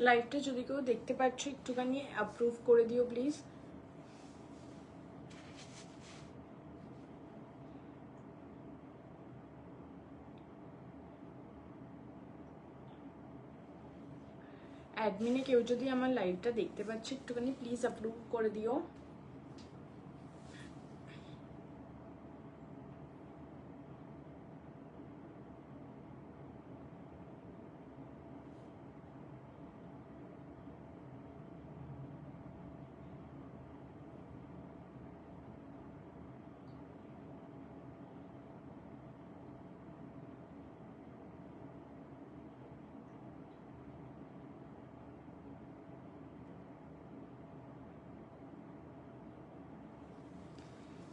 লাইভটা যদি কেউ দেখতে পাচ্ছ একটুখানি অ্যাপ্রুভ করে দিও প্লিজ। অ্যাডমিনে কেউ যদি আমার লাইভটা দেখতে পাচ্ছ একটুখানি প্লিজ অ্যাপ্রুভ করে দিও।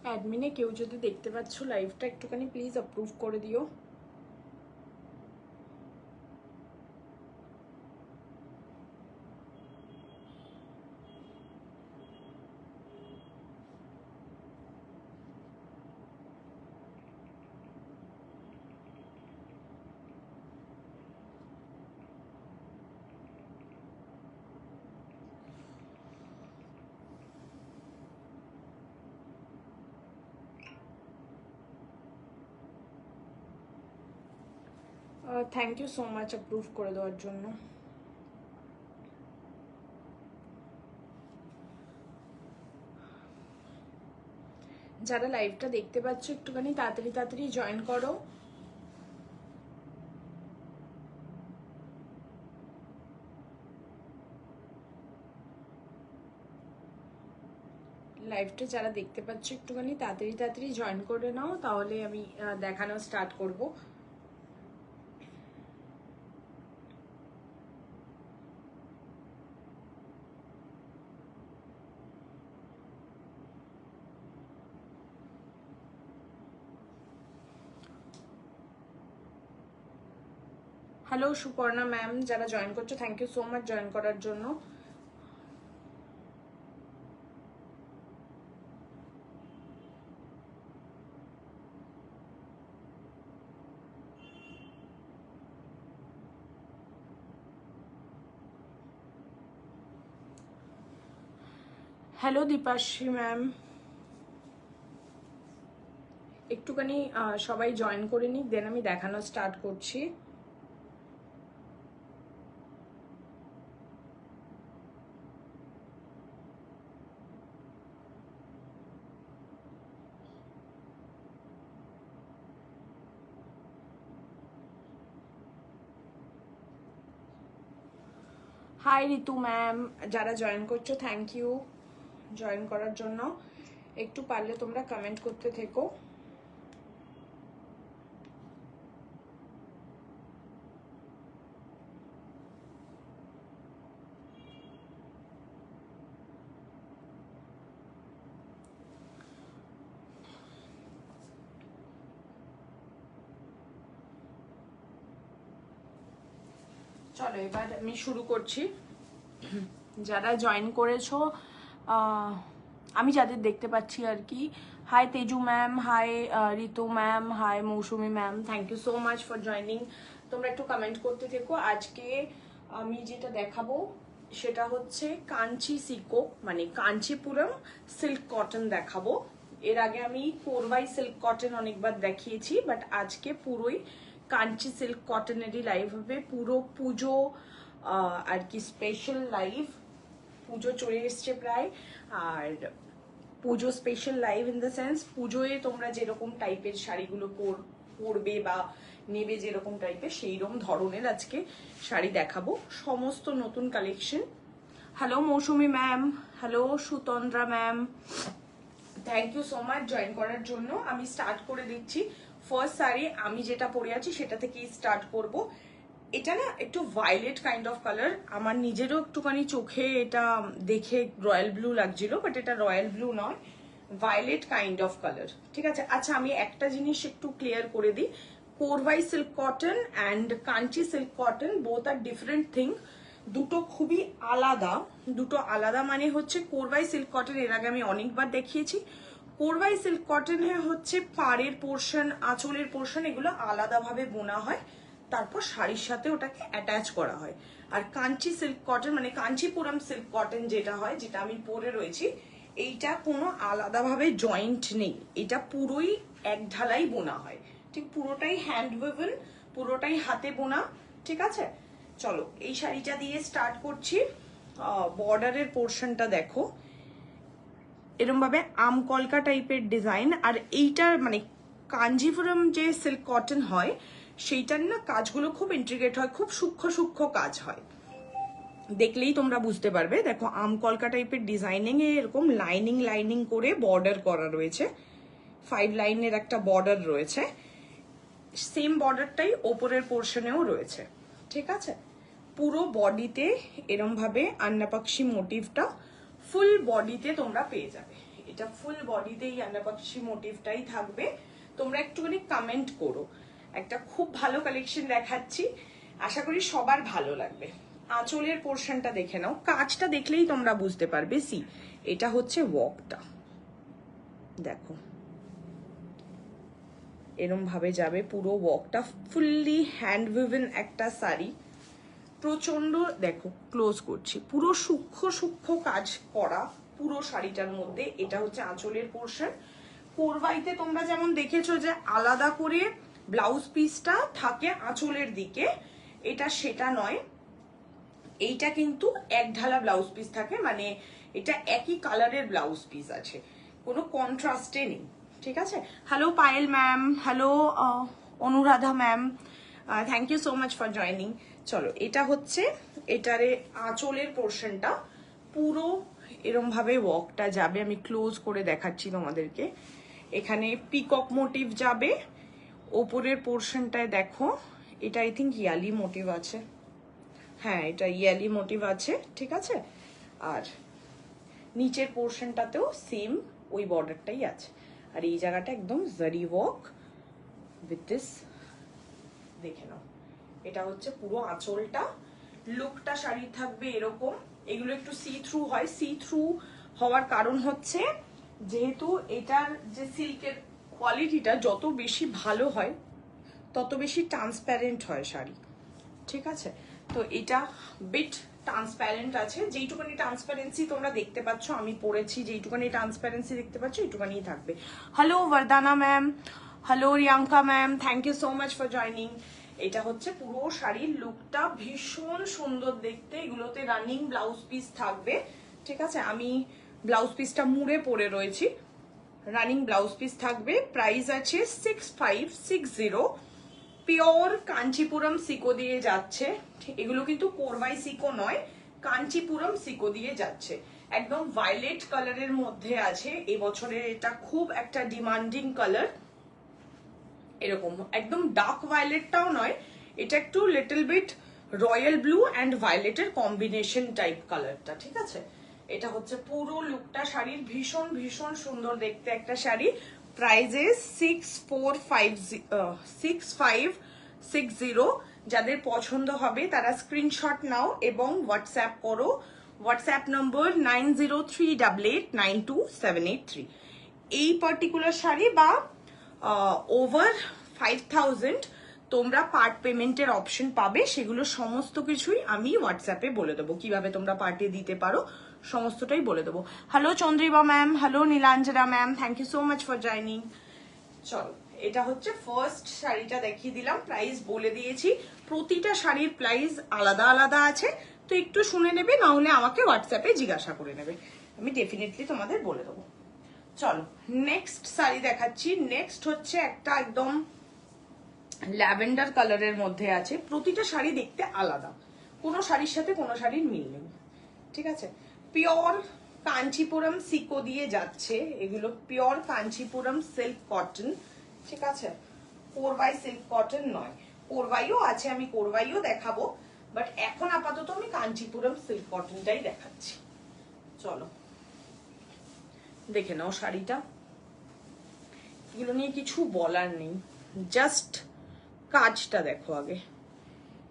অ্যাডমিনে কেউ যদি দেখতে পাচ্ছ লাইভটা একটুখানি প্লিজ অ্যাপ্রুভ করে দিও। Thank you so much approve করে দেওয়ার জন্য। যারা লাইভটা দেখতে পাচ্ছ একটুখানি তাড়াতাড়ি তাড়াতাড়ি জয়েন করো। লাইভটা যারা দেখতে পাচ্ছ একটুখানি তাড়াতাড়ি তাড়াতাড়ি জয়েন করে নাও, তাহলে আমি দেখানো স্টার্ট করব। হ্যালো সুপর্ণা ম্যাম, যারা জয়েন করছো thank you so much join করার জন্য। হ্যালো দীপাশ্রী ম্যাম, একটুখানি সবাই জয়েন করে নিক, দেন আমি দেখানো স্টার্ট করছি। হাই ঋতু ম্যাম, যারা জয়েন করছো থ্যাংক ইউ জয়েন করার জন্য। একটু পারলে তোমরা কমেন্ট করতে থেকো। চলো এবার আমি শুরু করছি। যারা জয়েন করেছো আমি যাদের দেখতে পাচ্ছি আর কি, hi Teju ma'am, hi Ritu ma'am, hi Mousumi ma'am, thank you so much for joining. তোমরা একটু কমেন্ট করতে থেকো। আজকে আমি যেটা দেখাবো সেটা হচ্ছে কাঞ্চি সিকো মানে কাঞ্চিপুরম সিল্ক কটন দেখাবো। এর আগে আমি কোরবাই সিল্ক কটন অনেকবার দেখিয়েছি, বাট আজকে পুরোই কাঞ্চি সিল্ক কটনেরই লাইভ হবে। পুরো পুজো আর কি স্পেশাল লাইভ, পুজো চলে এসছে প্রায়, আর পুজো special live in the sense পুজোয় তোমরা যেরকম টাইপের শাড়িগুলো পরবে বা নেবে যেরকম টাইপের সেই রকম ধরনের আজকে শাড়ি দেখাবো, সমস্ত নতুন collection. Hello Mousumi ma'am, hello Sutandra ma'am, thank you so much join করার জন্য। আমি স্টার্ট করে দিচ্ছি। ফার্স্ট শাড়ি আমি যেটা পরে আছি সেটা থেকেই স্টার্ট করব। এটা না একটু ভায়োলেট কাইন্ড অফ কালার, আমার নিজেরও একটুখানি চোখে এটা দেখে রয়্যাল ব্লু লাগছিল, বাট এটা রয়্যাল ব্লু নয়, ভায়োলেট কাইন্ড অফ কালার। ঠিক আছে, আচ্ছা আমি একটা জিনিস একটু ক্লিয়ার করে দিই, Korvai silk cotton and Kanchi silk cotton both are different thing. দুটো খুবই আলাদা, দুটো আলাদা মানে হচ্ছে কোরবাই সিল্ক কটন এর আগে আমি অনেকবার দেখিয়েছি। কোরবাই সিল্ক কটন হচ্ছে পাড়ের পোর্শন, আঁচলের পোর্শন এগুলো আলাদাভাবে বোনা হয়, তারপর শাড়ির সাথে ওটাকে অ্যাটাচ করা হয়। আর কাঞ্চি সিল্ক কটন মানে কাঞ্চিপুরম সিল্ক কটন যেটা হয়, যেটা আমি পরে রয়েছি, এইটা কোনো আলাদাভাবে জয়েন্ট নেই, এটা পুরোই এক ঢালাই বোনা হয়, ঠিক পুরোটাই হ্যান্ড উইভেন, পুরোটাই হাতে বোনা। ঠিক আছে, চলো এই শাড়িটা দিয়ে স্টার্ট করছি। বর্ডারের পোর্শনটা দেখো, এরম ভাবে আমকলকা টাইপের ডিজাইন। আর এইটার মানে কাঞ্জিপুরম যে সিল্ক কটন হয় সেইটার না কাজগুলো খুব ইন্ট্রিকেট হয়, খুব সূক্ষ্ম সূক্ষ্ম কাজ হয়, দেখলেই তোমরা বুঝতে পারবে। দেখো আমকলকা টাইপের ডিজাইনিং এ এরকম লাইনিং লাইনিং করে বর্ডার করা রয়েছে, 5 লাইনের একটা বর্ডার রয়েছে, সেম বর্ডারটাই ওপরের পোর্শনেও রয়েছে। ঠিক আছে, পুরো বডিতে এরম ভাবে আন্নাপাক্ষী মোটিভটা ফুল বডিতে তোমরা পেয়ে যাবে। এটা ফুল বডিতে এই আন্নাপাক্ষী মোটিভটাই থাকবে। তোমরা একটুখানি কমেন্ট করো, একটা খুব ভালো কালেকশন দেখাচ্ছি, আশা করি সবার ভালো লাগবে। আঁচলের পোর্শনটা দেখে নাও, কাজটা দেখলেই তোমরা বুঝতে পারবে। সি, এটা হচ্ছে ওয়ার্কটা, দেখো এরম ভাবে যাবে পুরো ওয়ার্কটা, ফুললি হ্যান্ড উইভেন একটা শাড়ি, প্রচন্ড, দেখো ক্লোজ করছি, পুরো সূক্ষ্ম সূক্ষ্ম কাজ করা পুরো শাড়িটার মধ্যে। এটা হচ্ছে আঁচলের পোর্শন। কোরবাইতে তোমরা যেমন দেখেছো যে আলাদা করে ব্লাউজ পিসটা থাকে আঁচলের দিকে, এটা সেটা নয়, এইটা কিন্তু এক ঢালা ব্লাউজ পিস থাকে, মানে এটা একই কালারের ব্লাউজ পিস আছে, কোনো কন্ট্রাস্টে নেই। ঠিক আছে, hello Payel ma'am, hello Anuradha ma'am, thank you so much for joining. চলো এটা হচ্ছে এটারে আঁচলের পোর্শনটা, পুরো এরম ভাবে ওয়ার্কটা যাবে, আমি ক্লোজ করে দেখাচ্ছি তোমাদেরকে। এখানে পিকক মোটিভ যাবে, ওপরের পোর্শনটায় দেখো এটা আই থিঙ্ক ইয়ালি মোটিভ আছে, হ্যাঁ এটা ইয়ালি মোটিভ আছে। ঠিক আছে, আর নিচের পোর্শনটাতেও সেম ওই বর্ডারটাই আছে। আর এই জায়গাটা একদম জারি ওয়ার্ক উইথ দিস, দেখে নাও। এটা হচ্ছে পুরো আঁচলটা, লুকটা শাড়ি থাকবে এরকম। এগুলো একটু সি থ্রু হয়, সি থ্রু হওয়ার কারণ হচ্ছে যেহেতু এটার যে সিল্কের কোয়ালিটিটা যত বেশি ভালো হয় তত বেশি ট্রান্সপ্যারেন্ট হয় শাড়ি। ঠিক আছে, তো এটা বিট ট্রান্সপ্যারেন্ট আছে, যেইটুখানি ট্রান্সপারেন্সি তোমরা দেখতে পাচ্ছ আমি পরেছি, যেইটুখানি ট্রান্সপারেন্সি দেখতে পাচ্ছ এইটুখানি থাকবে। Hello Baradana ma'am, hello Riyanka ma'am, thank you so much for joining. এটা হচ্ছে পুরো শাড়ির লুকটা, ভীষণ সুন্দর দেখতে। এগুলোতে রানিং ব্লাউজ পিস থাকবে। ঠিক আছে, আমি ব্লাউজ পিসটা মুড়ে পরে রয়েছি, রানিং ব্লাউজ পিস থাকবে। প্রাইস আছে 6560। পিওর কাঞ্চিপুরম সিকো দিয়ে যাচ্ছে, এগুলো কিন্তু কোরবাই সিকো নয়, কাঞ্চিপুরম সিকো দিয়ে যাচ্ছে। একদম ভায়োলেট কালারের মধ্যে আছে, এবছরের এটা খুব একটা ডিমান্ডিং কালার। এরকম একদম ডার্ক ভায়োলেটটাও নয়, এটা একটু little bit royal blue and ভায়োলেটের কম্বিনেশন টাইপ কালারটা। ঠিক আছে, এটা হচ্ছে পুরো লুকটা শাড়ির, ভীষণ ভীষণ সুন্দর দেখতে একটা শাড়ি। প্রাইজেস 6560। যাদের পছন্দ হবে তারা স্ক্রিনশট নাও এবং হোয়াটসঅ্যাপ করো। WhatsApp number 9038892783। এই পার্টিকুলার শাড়ি বা ওভার 5000 তোমরা পার্ট পেমেন্টের অপশন পাবে, সেগুলো সমস্ত কিছুই আমি হোয়াটসঅ্যাপে বলে দেবো, কিভাবে তোমরা পার্টে দিতে পারো সমস্তটাই বলে দেবো। Hello Chandrima ma'am, hello Nilanjana ma'am, thank you so much for joining. চলো এটা হচ্ছে ফার্স্ট শাড়িটা দেখিয়ে দিলাম, প্রাইস বলে দিয়েছি, প্রতিটা শাড়ির প্রাইস আলাদা আলাদা আছে, তো একটু শুনে নেবে, না হলে আমাকে হোয়াটসঅ্যাপে জিজ্ঞাসা করে নেবে, আমি ডেফিনেটলি তোমাদের বলে দেবো। চলো নেক্সট শাড়ি দেখাচ্ছি। নেক্সট হচ্ছে একটা একদম ল্যাভেন্ডার কালারের মধ্যে আছে, প্রতিটা শাড়ি দেখতে আলাদা, কোনো শাড়ির সাথে কোনো শাড়ির মিল নেই। ঠিক আছে, পিওর কাঞ্চিপুরম সিকো দিয়ে যাচ্ছে, এগুলো পিওর কাঞ্চিপুরম সিল্ক কটন। ঠিক আছে, কোরবাই সিল্ক কটন নয়, কোরবাইও আছে, আমি কোরবাইও দেখাবো, বাট এখন আপাতত আমি কাঞ্চিপুরম সিল্ক কটনটাই দেখাচ্ছি। চলো দেখে নাও শাড়িটা, এগুলো নিয়ে কিছু বলার নেই, জাস্ট কাজটা দেখো আগে।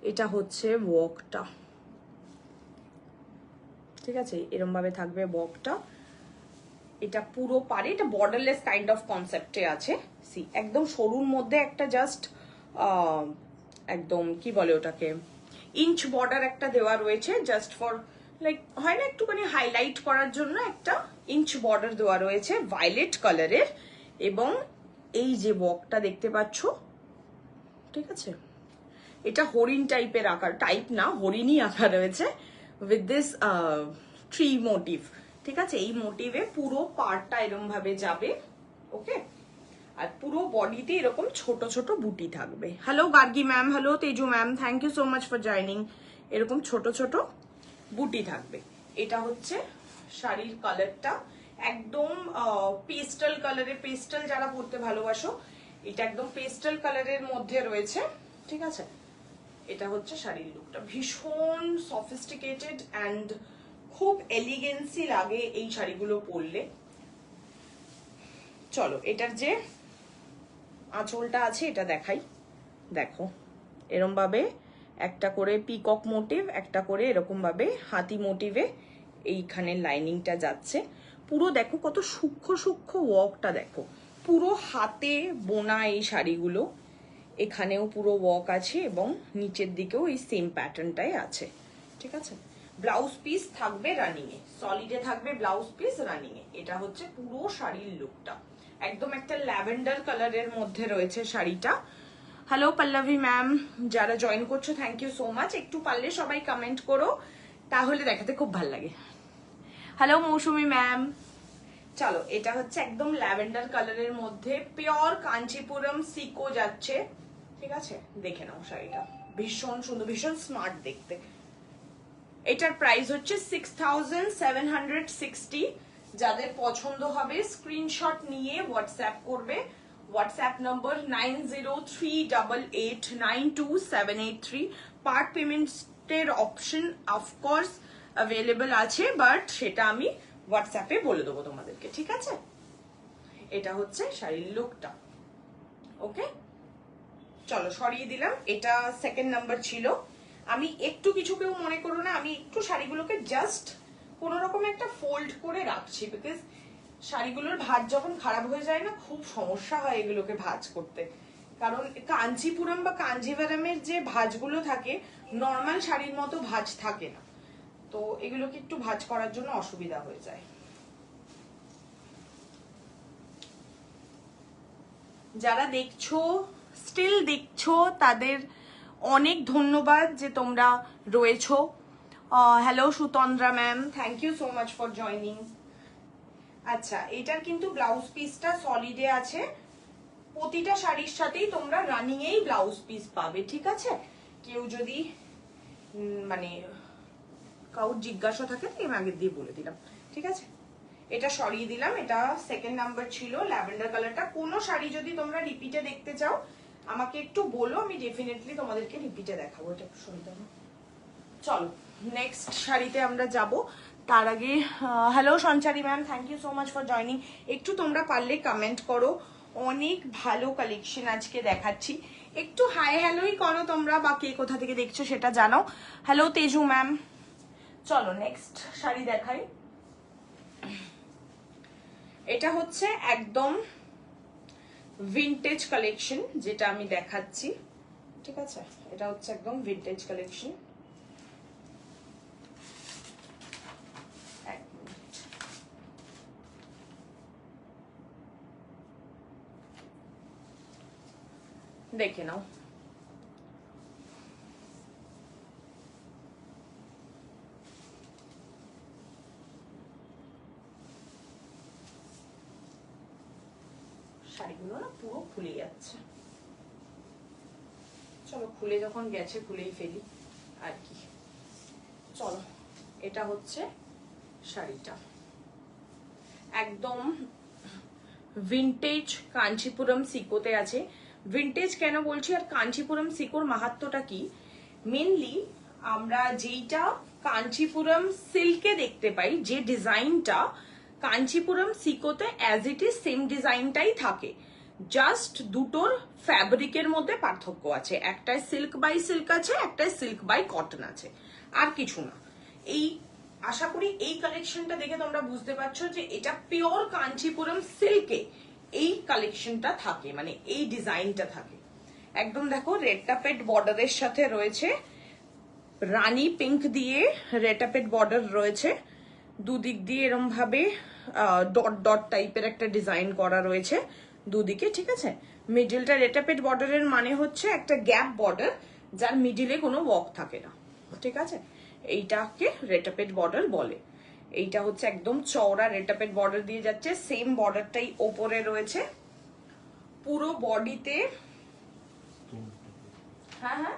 এটা হচ্ছে ওয়ার্কটা, ঠিক আছে, এরম ভাবে থাকবে ওয়ার্কটা। এটা পুরো পারে, এটা বর্ডারলেস কাইন্ড অফ কনসেপ্টে আছে। সি একদম সরুর মধ্যে একটা জাস্ট একদম কি বলে ওটাকে, ইঞ্চ বর্ডার একটা দেওয়া রয়েছে, জাস্ট ফর লাইক হয় না একটুখানি হাইলাইট করার জন্য একটা ইঞ্চ বর্ডার দেওয়া রয়েছে ভায়োলেট কালারের। এবং এই যে ওয়ার্কটা দেখতে পাচ্ছ, ঠিক আছে, এটা হরিণ টাইপের আকার, টাইপ না হরিণই আঁকা রয়েছে উইথ দিস ট্রি মোটিভ। ঠিক আছে, এই মোটিভে পুরো পার্টটা এরকম ভাবে যাবে। ওকে, আর পুরো বডিতে এরকম ছোট ছোট বুটি থাকবে। Hello Gargi ma'am, hello Teju ma'am, thank you so much for joining. এরকম ছোট ছোট বুটি থাকবে। এটা হচ্ছে শাড়ির কালারটা, একদম পেস্টাল কালারে, পেস্টাল যারা পরতে ভালোবাসো এটা একদম পেস্টাল কালারের মধ্যে রয়েছে। ঠিক আছে, এটা হচ্ছে শাড়ির লুকটা, ভীষণ সফিস্টিকেটেড অ্যান্ড খুব এলিগেন্সি লাগে এই শাড়িগুলো পরলে। চলো এটার যে আঁচলটা আছে এটা দেখাই। দেখো এরম ভাবে একটা করে পিকক মোটিভ, একটা করে এরকম ভাবে হাতি মোটিভে এইখানে লাইনিংটা যাচ্ছে। পুরো দেখো কত সূক্ষ্ম সূক্ষ্ম ওয়ার্কটা, দেখো পুরো হাতে বোনা এই শাড়িগুলো। এখানেও পুরো ওয়ার্ক আছে এবং নিচের দিকেও এই সেম প্যাটার্নটাই আছে। ঠিক আছে, ব্লাউজ পিস থাকবে রানিং এ, সলিডে থাকবে ব্লাউজ পিস রানিং এ। এটা হচ্ছে পুরো শাড়ির লুকটা, একদম একটা ল্যাভেন্ডার কালারের মধ্যে রয়েছে শাড়িটা। হ্যালো পল্লবী ম্যাম, যারা জয়েন করছো থ্যাংক ইউ সো মাচ। একটু পারলে সবাই কমেন্ট করো, তাহলে দেখাতে খুব ভালো লাগে। হ্যালো মৌসুমী ম্যাম। চলো এটা হচ্ছে একদম ল্যাভেন্ডার কালারের মধ্যে পিওর কাঞ্চিপুরম সিকো যাচ্ছে। ঠিক আছে, দেখে নাও শাড়িটা, ভীষণ সুন্দর, ভীষণ স্মার্ট দেখতে। এটার প্রাইস হচ্ছে 6760। যাদের পছন্দ হবে স্ক্রিনশট নিয়ে হোয়াটসঅ্যাপ করবে। WhatsApp number 9038892783। পার্ট পেমেন্টের অপশন অফকোর্স অ্যাভেলেবল আছে, বাট সেটা আমি হোয়াটসঅ্যাপে বলে দেবো তোমাদেরকে। ঠিক আছে, এটা হচ্ছে শাড়ির লুকটা। ওকে, চলো সরিয়ে দিলাম। এটা সেকেন্ড নাম্বার ছিল। আমি একটু কিছু কেউ মনে করো না, আমি একটু শাড়িগুলোকে জাস্ট কোনো রকম একটা ফোল্ড করে রাখছি, বিকজ শাড়িগুলোর ভাঁজ যখন খারাপ হয়ে যায় না, খুব সমস্যা হয় এগুলোকে ভাঁজ করতে। কারণ কাঞ্চিপুরম বা কাঞ্জিভারামের যে ভাঁজগুলো থাকে নর্মাল শাড়ির মতো ভাঁজ থাকে না, তো এগুলোকে একটু ভাঁজ করার জন্য অসুবিধা হয়ে যায়। যারা দেখছো, স্টিল দেখছো, তাদের অনেক ধন্যবাদ যে তোমরা রয়েছো। Hello Sutandra ma'am, thank you so much for joining. আচ্ছা, এটার কিন্তু ব্লাউজ পিসটা সলিডে আছে। প্রতিটা শাড়ির সাথেই তোমরা রানিং এই ব্লাউজ পিস পাবে। ঠিক আছে, কেউ যদি মানে কাউর জিজ্ঞাসা থাকে তো আমি আগের দিয়ে বলে দিলাম। ঠিক আছে, এটা সরিয়ে দিলাম। এটা সেকেন্ড নাম্বার ছিল, ল্যাভেন্ডার কালারটা। কোনো শাড়ি যদি তোমরা রিপিটে দেখতে চাও আমাকে একটু বলো, আমি ডেফিনেটলি তোমাদেরকে রিপিটে দেখাবো। এটা একটু সুবিধা। চলো নেক্সট শাড়িতে আমরা যাব। তার আগে hello Sanchari ma'am, thank you so much for joining. একটু তোমরা পারলে কমেন্ট করো, অনেক ভালো কালেকশন আজকে দেখাচ্ছি। একটু হাই হ্যালোই করো তোমরা, বা কে কোথা থেকে দেখছো সেটা জানাও। Hello Teju ma'am. চলো নেক্সট শাড়ি দেখাই। এটা হচ্ছে একদম ভিনটেজ কালেকশন যেটা আমি দেখাচ্ছি। ঠিক আছে, এটা হচ্ছে একদম ভিনটেজ কালেকশন। দেখে নাও, শাড়িগুলো না পুরো খুলে যাচ্ছে। চলো খুলে যখন গেছে খুলেই ফেলি আর কি। চলো এটা হচ্ছে শাড়িটা, একদম ভিনটেজ কাঞ্চিপুরম সিকোতে আছে। ভিনটেজ কেন বলছি আর কাঞ্চিপুরম সিকোর মাহাত্ম্যটা কি, মেনলি আমরা যেইটা কাঞ্চিপুরম সিল্কে দেখতে পাই, যে ডিজাইনটা কাঞ্চিপুরম সিকোতে অ্যাজ ইট ইজ সেম ডিজাইনটাই থাকে, জাস্ট দুটোর ফ্যাব্রিকের মধ্যে পার্থক্য আছে। একটায় সিল্ক বাই সিল্ক আছে, একটায় সিল্ক বাই কটন আছে, আর কিছু না। এই আশা করি এই কালেকশনটা দেখে তোমরা বুঝতে পারছো যে এটা পিওর কাঞ্চিপুরম সিল্কে এই কালেকশনটা থাকে, মানে এই ডিজাইনটা থাকে। একদম দেখো রেটাপেট বর্ডারের সাথে রয়েছে, রানী পিঙ্ক দিয়ে রেটাপেট বর্ডার রয়েছে, দুদিক দিয়ে এরম ভাবে ডট ডট টাইপের একটা ডিজাইন করা রয়েছে দুদিকে, ঠিক আছে। মিডিলটা রেটাপেট বর্ডারের মানে হচ্ছে একটা গ্যাপ বর্ডার যার মিডিলে কোনো ওয়ার্ক থাকে না, ঠিক আছে। এইটাকে রেটাপেট বর্ডার বলে। এইটা হচ্ছে একদম চওড়া রেটাপেট বর্ডার দিয়ে যাচ্ছে, সেম বর্ডারটাই ওপরে রয়েছে পুরো বডিতে। হ্যাঁ হ্যাঁ,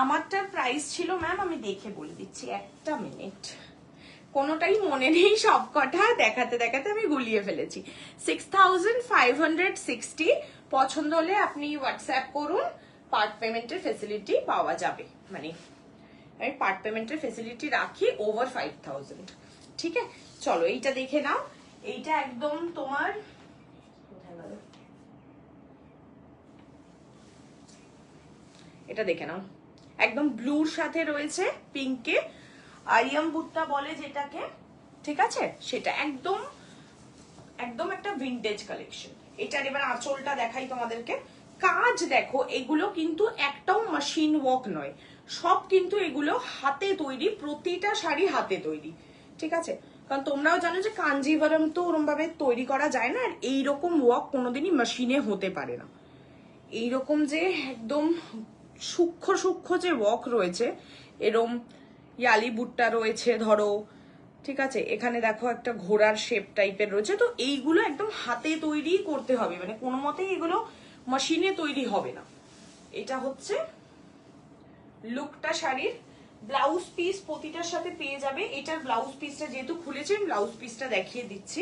আমারটার প্রাইস ছিল ম্যাম, আমি দেখে বলে দিচ্ছি, একটা মিনিট, কোনোটাই মনে নেই, সব কটা দেখাতে দেখাতে আমি গুলিয়ে ফেলেছি। 6560। পছন্দ হলে আপনি হোয়াটসঅ্যাপ করুন, পার্ট পেমেন্টের ফেসিলিটি পাওয়া যাবে, মানে আমি পার্ট পেমেন্টের ফেসিলিটি রাখি ওভার 5000, ঠিক আছে। চলো এইটা দেখে নাও, এইটা একদম তোমার এটা দেখে নাও, একদম ব্লুর সাথে রয়েছে পিঙ্কে, আরিয়াম বুট্টা বলে যেটাকে, ঠিক আছে, সেটা একদম একদম একটা ভিনটেজ কালেকশন। এটার এবার আঁচলটা দেখাই তোমাদেরকে, কাজ দেখো, এগুলো কিন্তু একটাও মেশিন ওয়ার্ক নয়, সব কিন্তু এগুলো হাতে তৈরি, প্রতিটা শাড়ি হাতে তৈরি, ঠিক আছে। কারণ তোমরাও জানো যে কাঞ্জিভারম তো ওরম ভাবে তৈরি করা যায় না, আর এইরকম ওয়ার্ক কোনোদিনই মেশিনে হতে পারে না। এইরকম যে একদম সূক্ষ্ম সূক্ষ্ম যে ওয়ার্ক রয়েছে, এরম ইয়ালি বুটটা রয়েছে ধরো, ঠিক আছে, এখানে দেখো একটা ঘোড়ার শেপ টাইপের রয়েছে, তো এইগুলো একদম হাতে তৈরি করতে হবে, মানে কোনো মতেই এগুলো মেশিনে তৈরি হবে না। এটা হচ্ছে লুকটা শাড়ির। ব্লাউজ পিস প্রতিটার সাথে পেয়ে যাবে। এটার ব্লাউজ পিসটা যেহেতু খুলেছে, ব্লাউজ পিসটা দেখিয়ে দিচ্ছি,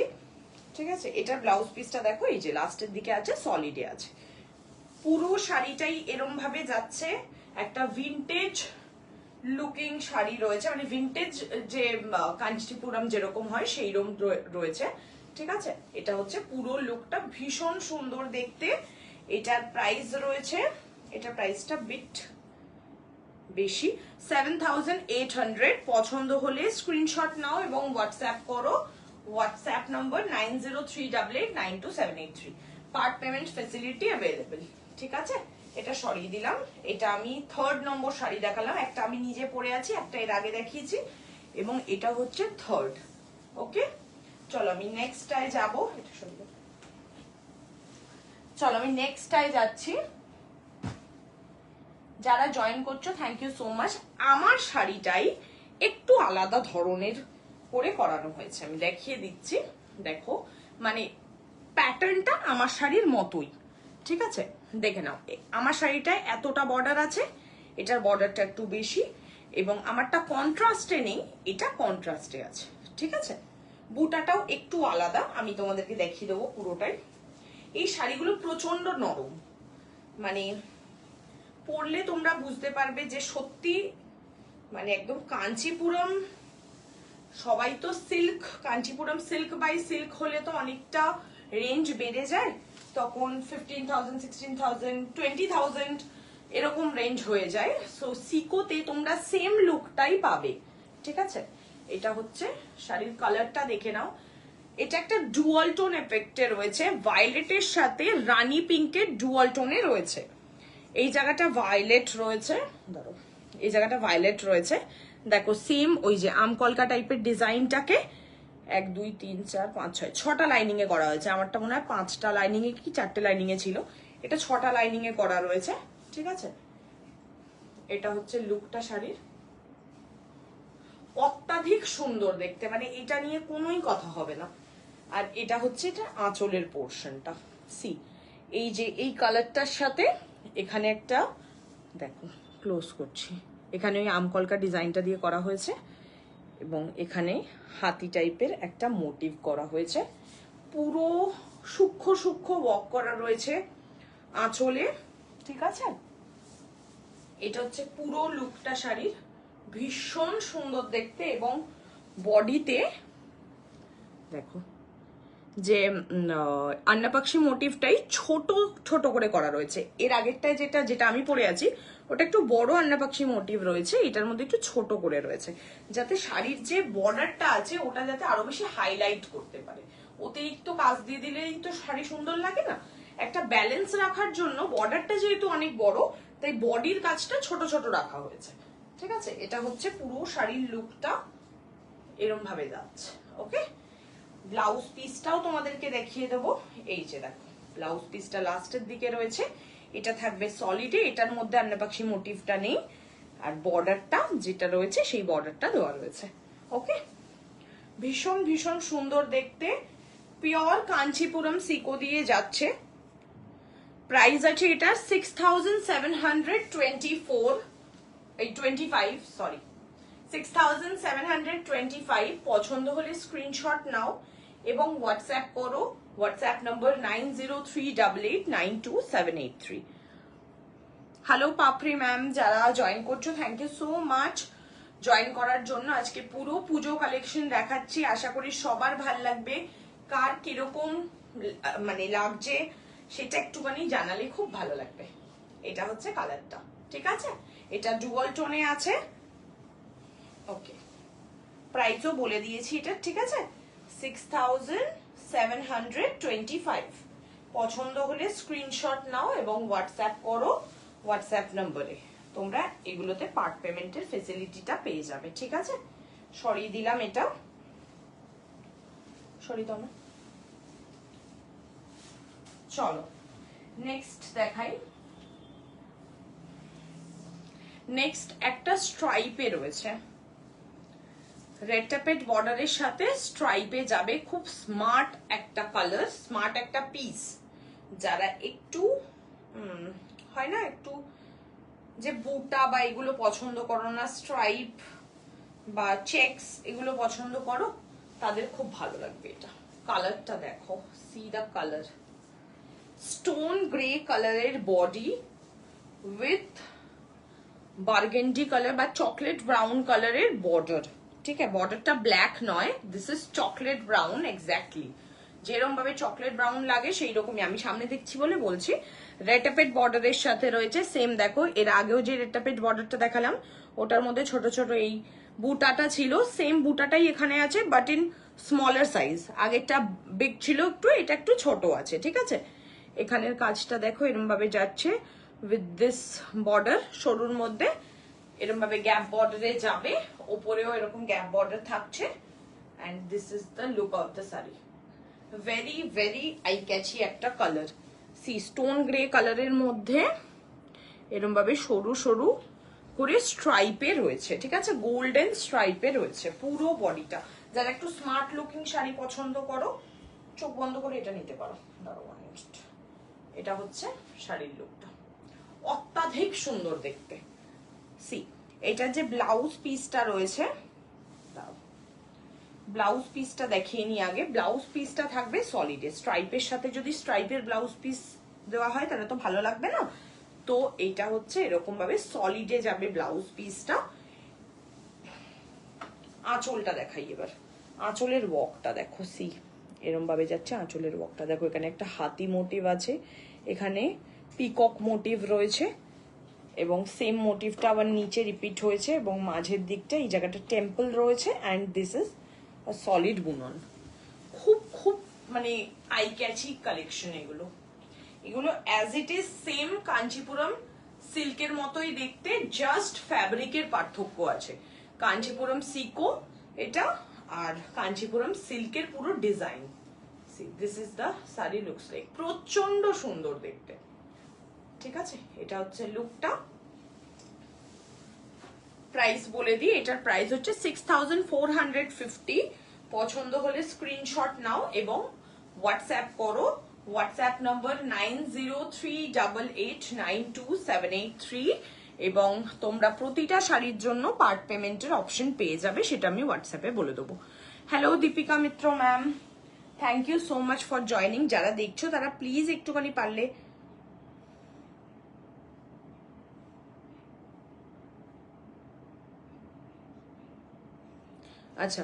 ঠিক আছে। এটার ব্লাউজ পিসটা দেখো, এই যে লাস্টের দিকে আছে, সলিডে আছে, পুরো শাড়িটাই এরম ভাবে যাচ্ছে, একটা ভিনটেজ লুকিং শাড়ি রয়েছে, মানে ভিনটেজ যে কাঞ্চিপুরম যেরকম হয় সেইরকম রয়েছে, ঠিক আছে। এটা হচ্ছে পুরো লুকটা, ভীষণ সুন্দর দেখতে। এটার প্রাইস রয়েছে, এটার প্রাইসটা বিট বেশি, 7800। পছন্দ হলে স্ক্রিনশট নাও এবং হোয়াটসঅ্যাপ করো, WhatsApp number 9038892783। Part payment facility available, ঠিক আছে। এটা সরিয়ে দিলাম, এটা আমি 3rd নম্বর শাড়ি দেখালাম, একটা আমি নিজে পরে আছি, একটা এর আগে দেখিয়েছি, এবং এটা হচ্ছে 3rd। ওকে, চলো আমি নেক্সটটায় যাবো, এটা সরিয়ে, চলো আমি নেক্সটটায় যাচ্ছি। যারা জয়েন করছো থ্যাংক ইউ সো মাচ। আমার শাড়িটাই একটু আলাদা ধরনের করে করানো হয়েছে, আমি দেখিয়ে দিচ্ছি, দেখো, মানে প্যাটার্নটা আমার শাড়ির মতোই, ঠিক আছে। দেখে নাও, আমার শাড়িটায় এতটা বর্ডার আছে, এটার বর্ডারটা একটু বেশি, এবং আমারটা কন্ট্রাস্টে নেই, এটা কন্ট্রাস্টে আছে, ঠিক আছে। বুটাটাও একটু আলাদা, আমি তোমাদেরকে দেখিয়ে দেবো পুরোটাই। এই শাড়িগুলো প্রচন্ড নরম, মানে পরলে তোমরা বুঝতে পারবে যে সত্যি, মানে একদম কাঞ্চিপুরম, সবাই তো silk, Kanchipuram silk by silk হলে তো অনেকটা রেঞ্জ বেড়ে যায়, তখন 15,000, 16,000, 20,000 এরকম রেঞ্জ হয়ে যায়। সো সিকোতে তোমরা সেম লুকটাই পাবে, ঠিক আছে। এটা হচ্ছে শাড়ির কালারটা দেখে নাও, এটা একটা ডুয়াল টোন এফেক্টে রয়েছে, ভায়োলেটের সাথে রানী পিঙ্কের ডুয়াল টোনে রয়েছে। এই জায়গাটা ভায়োলেট রয়েছে, ধরো এই জায়গাটা ভায়োলেট রয়েছে, দেখো সেম ওই যে আমকলকা টাইপের ডিজাইনটাকে 1 2 3 4 5 6 6টা লাইনিং এ করা হয়েছে, আমারটা মনে হয় 5টা লাইনিং এ কি 4টে লাইনিং এ ছিল, এটা 6টা লাইনিং এ করা রয়েছে, ঠিক আছে। এটা হচ্ছে লুকটা শাড়ির, অত্যাধিক সুন্দর দেখতে, মানে এটা নিয়ে কোনোই কথা হবে না। আর এটা হচ্ছে এটা আঁচলের পোর্শনটা, সি এই যে এই কালারটার সাথে এখানে একটা, দেখো ক্লোজ করছি, এখানে ওই আমকলকা ডিজাইনটা দিয়ে করা হয়েছে, এবং এখানে হাতি টাইপের একটা মোটিভ করা হয়েছে, পুরো সূক্ষ্ম সূক্ষ্ম ওয়ার্ক করা রয়েছে আঁচলে, ঠিক আছে। এটা হচ্ছে পুরো লুকটা শাড়ির, ভীষণ সুন্দর দেখতে, এবং বডিতে দেখো যে আন্নাপাক্ষী মোটিভটাই ছোট ছোট করে করা রয়েছে, এর আগেরটায় যেটা যেটা আমি পরে আছি ওটা একটু বড় আন্নাপাক্ষী মোটিভ রয়েছে, এটার মধ্যে একটু ছোট করে রয়েছে, যাতে শাড়ির যে বর্ডারটা আছে ওটা যাতে আরো বেশি হাইলাইট করতে পারে। অতিরিক্ত কাজ দিয়ে দিলেই তো শাড়ি সুন্দর লাগে না, একটা ব্যালেন্স রাখার জন্য বর্ডারটা যেহেতু অনেক বড়, তাই বডির কাজটা ছোট ছোট রাখা হয়েছে। ঠিক আছে, এটা হচ্ছে পুরো শাড়ির লুকটা এরম ভাবে যাচ্ছে। ওকে, ব্লাউজ পিসটাও তোমাদেরকে দেখিয়ে দেবো। এই যে দেখো, ব্লাউজ পিসটা লাস্টের দিকে রয়েছে, এটা থাকবে সলিডে, এটার মধ্যে আন্নাপাক্ষী মোটিভটা নেই, আর বর্ডারটা যেটা রয়েছে সেই বর্ডারটা দেওয়া রয়েছে। ওকে, ভীষণ ভীষণ সুন্দর দেখতে, পিওর কাঞ্চিপুরম সিকো দিয়ে যাচ্ছে। প্রাইস আছে এটা 6,725, সরি 6,725। পছন্দ হলে স্ক্রিনশট নাও এবং হোয়াটসঅ্যাপ করো। WhatsApp number 9038892783। Hello Papri ma'am, যারা জয়েন করছো thank you so much join করার জন্য। আজকে পুরো পুজো কালেকশন দেখাচ্ছি, আশা করি সবার ভাল লাগবে। কার কিরকম মানে লাগছে সেটা একটুখানি জানালে খুব ভালো লাগবে। এটা হচ্ছে কালারটা, ঠিক আছে, এটা ডুয়াল টোনে আছে। ওকে, প্রাইসও বলে দিয়েছি এটা, ঠিক আছে, 6,725। পছন্দ হলে স্ক্রিনশট নাও এবং হোয়াটসঅ্যাপ করো। হোয়াটসঅ্যাপ নম্বরে তোমরা এগুলোতে পার্ট পেমেন্টের ফেসিলিটিটা পেয়ে যাবে। ঠিক আছে, সরিয়ে দিলাম এটা, সরি তো না। চলো নেক্সট দেখাই। নেক্সট একটা স্ট্রাইপে রয়েছে, রেড টেপেড বর্ডারের সাথে স্ট্রাইপে যাবে, খুব স্মার্ট একটা কালার, স্মার্ট একটা পিস। যারা একটু হয় না, একটু যে বুটা বা এগুলো পছন্দ করো না, স্ট্রাইপ বা চেকস এগুলো পছন্দ করো, তাদের খুব ভালো লাগবে এটা। কালারটা দেখো, see the colour, stone grey কালারের বডি উইথ বার্গেন্ডি কালার বা চকলেট ব্রাউন কালারের বর্ডার। ঠিক আছে, বর্ডারটা ব্ল্যাক নয়, this is chocolate brown, exactly যেরকম ভাবে চকলেট ব্রাউন লাগে সেই রকমই, আমি সামনে দেখছি বলে বলছি। রেড টেপেড বর্ডারের সাথে রয়েছে, সেম দেখো এর আগেও যে রেড টেপেড বর্ডারটা দেখালাম ওটার মধ্যে ছোট ছোট এই বুটাটা ছিল, সেম বুটাটাই এখানে আছে বাট ইন স্মলার সাইজ। আগেরটা বিগ ছিল একটু, এটা একটু ছোট আছে। ঠিক আছে, এখানের কাজটা দেখো এরকম ভাবে যাচ্ছে উইথ দিস বর্ডার, সরুর মধ্যে এরকম ভাবে গ্যাপ বর্ডারে যাবে, ওপরেও এরকম গ্যাপ বর্ডার থাকছে। And this is the look of the sari. Very very eye catchy একটা কালার, সি স্টোন গ্রে কালারের মধ্যে এরকম ভাবে সরু সরু করে স্ট্রাইপে রয়েছে। ঠিক আছে, গোল্ডেন স্ট্রাইপে রয়েছে পুরো বডিটা। যারা একটু স্মার্ট লুকিং শাড়ি পছন্দ করো, চোখ বন্ধ করে এটা নিতে পারো। এটা হচ্ছে শাড়ির লুকটা, অত্যাধিক সুন্দর দেখতে। সি এটার যে ব্লাউজ পিসটা রয়েছে, ব্লাউজ পিসটা দেখিয়ে নি আগে। ব্লাউজ পিসটা থাকবে সলিডে, স্ট্রাইপের সাথে যদি স্ট্রাইপের ব্লাউজ পিস দেওয়া হয় তাহলে তো ভালো লাগবে না, তো এটা হচ্ছে এরকম ভাবে সলিডে যাবে ব্লাউজ পিসটা। আঁচলটা দেখাই এবার, আঁচলের ওয়ার্কটা দেখো, সি এরকম ভাবে যাচ্ছে আঁচলের ওয়ার্কটা দেখো। এখানে একটা হাতি মোটিভ আছে, এখানে পিকক মোটিভ রয়েছে এবং সেম মোটিভটা আবার নিচে রিপিট হয়েছে এবং মাঝের দিকটা এই জায়গাটা টেম্পল রয়েছে। অ্যান্ড দিস ইজ সলিড বুনন। খুব খুব মানে আই ক্যাচি কালেকশন এগুলো। এগুলো as it is same Kanchipuram সিল্কের মতোই দেখতে, জাস্ট ফ্যাব্রিকের পার্থক্য আছে। কাঞ্চিপুরম সিকো এটা, আর কাঞ্চিপুরম সিল্কের পুরো design. This is the sari looks like, প্রচন্ড সুন্দর দেখতে। ঠিক আছে, এটা হচ্ছে লুকটা। প্রাইস বলে দিই, এটার প্রাইস হচ্ছে 6,450। পছন্দ হলে স্ক্রিনশট নাও এবং হোয়াটসঅ্যাপ করো। হোয়াটসঅ্যাপ নম্বর 9038892783 এবং তোমরা প্রতিটা শাড়ির জন্য পার্ট পেমেন্টের অপশন পেয়ে যাবে, সেটা আমি হোয়াটসঅ্যাপে বলে দেবো। Hello Dipika Mitra ma'am, thank you so much for joining. যারা দেখছো তারা প্লিজ একটুখানি পারলে আচ্ছা,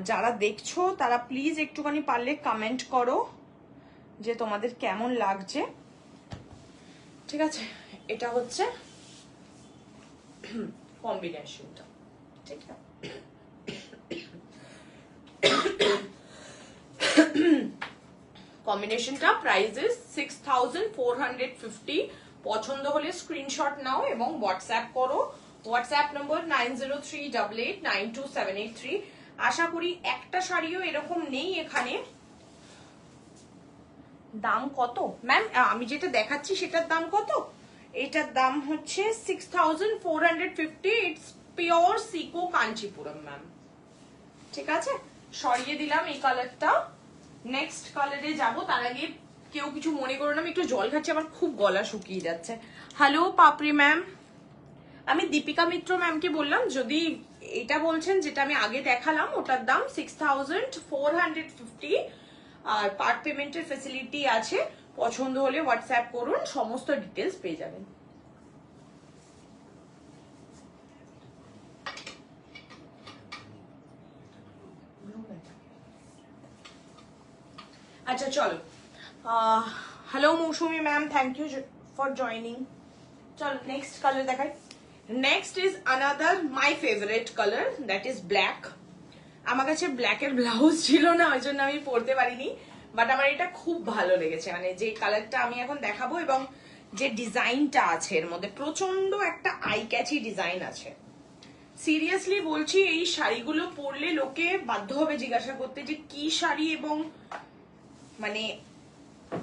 যারা দেখছো তারা প্লিজ একটুখানি পারলে কমেন্ট করো যে তোমাদের কেমন লাগছে। ঠিক আছে, এটা হচ্ছে কম্বিনেশনটা। ঠিক আছে, কম্বিনেশনটা প্রাইস ইজ 6450। পছন্দ হলে স্ক্রিনশট নাও এবং হোয়াটসঅ্যাপ করো। WhatsApp number 9038892783। আশা করি একটা শাড়িও এরকম নেই এখানে। দাম কত ম্যাম? আমি যেটা দেখাচ্ছি সেটার দাম কত? এটার দাম হচ্ছে 6450। It's pure sico Kanchipuram ma'am. ঠিক আছে, সরিয়ে দিলাম এই কালারটা। নেক্সট কালারে যাব, তার আগে কেউ কিছু মনে করো না, আমি একটু জল খাচ্ছি, আমার খুব গলা শুকিয়ে যাচ্ছে। হ্যালো পাপড়ি ম্যাম, আমি দীপিকা মিত্র ম্যামকে বললাম যদি এটা বলছেন যেটা আমি আগে দেখালাম ওটার দাম 6450 আর পার্ট পেমেন্টের ফেসিলিটি আছে। পছন্দ হলে হোয়াটসঅ্যাপ করুন, সমস্ত ডিটেলস পেয়ে যাবেন। আচ্ছা চলো, hello Mousumi ma'am, thank you for joining. চলো নেক্সট কালার দেখাই। Next is another my favourite colour, that is black. আমার কাছে ব্ল্যাকের ব্লাউজ ছিল না, ওই জন্য আমি পরতে পারিনি, বাট আমার এটা খুব ভালো লেগেছে। মানে যে কালারটা আমি এখন দেখাবো এবং যে ডিজাইনটা আছে এর মধ্যে, প্রচন্ড একটা আই ক্যাচি ডিজাইন আছে। সিরিয়াসলি বলছি, এই শাড়িগুলো পরলে লোকে বাধ্য হবে জিজ্ঞাসা করতে যে কি শাড়ি এবং মানে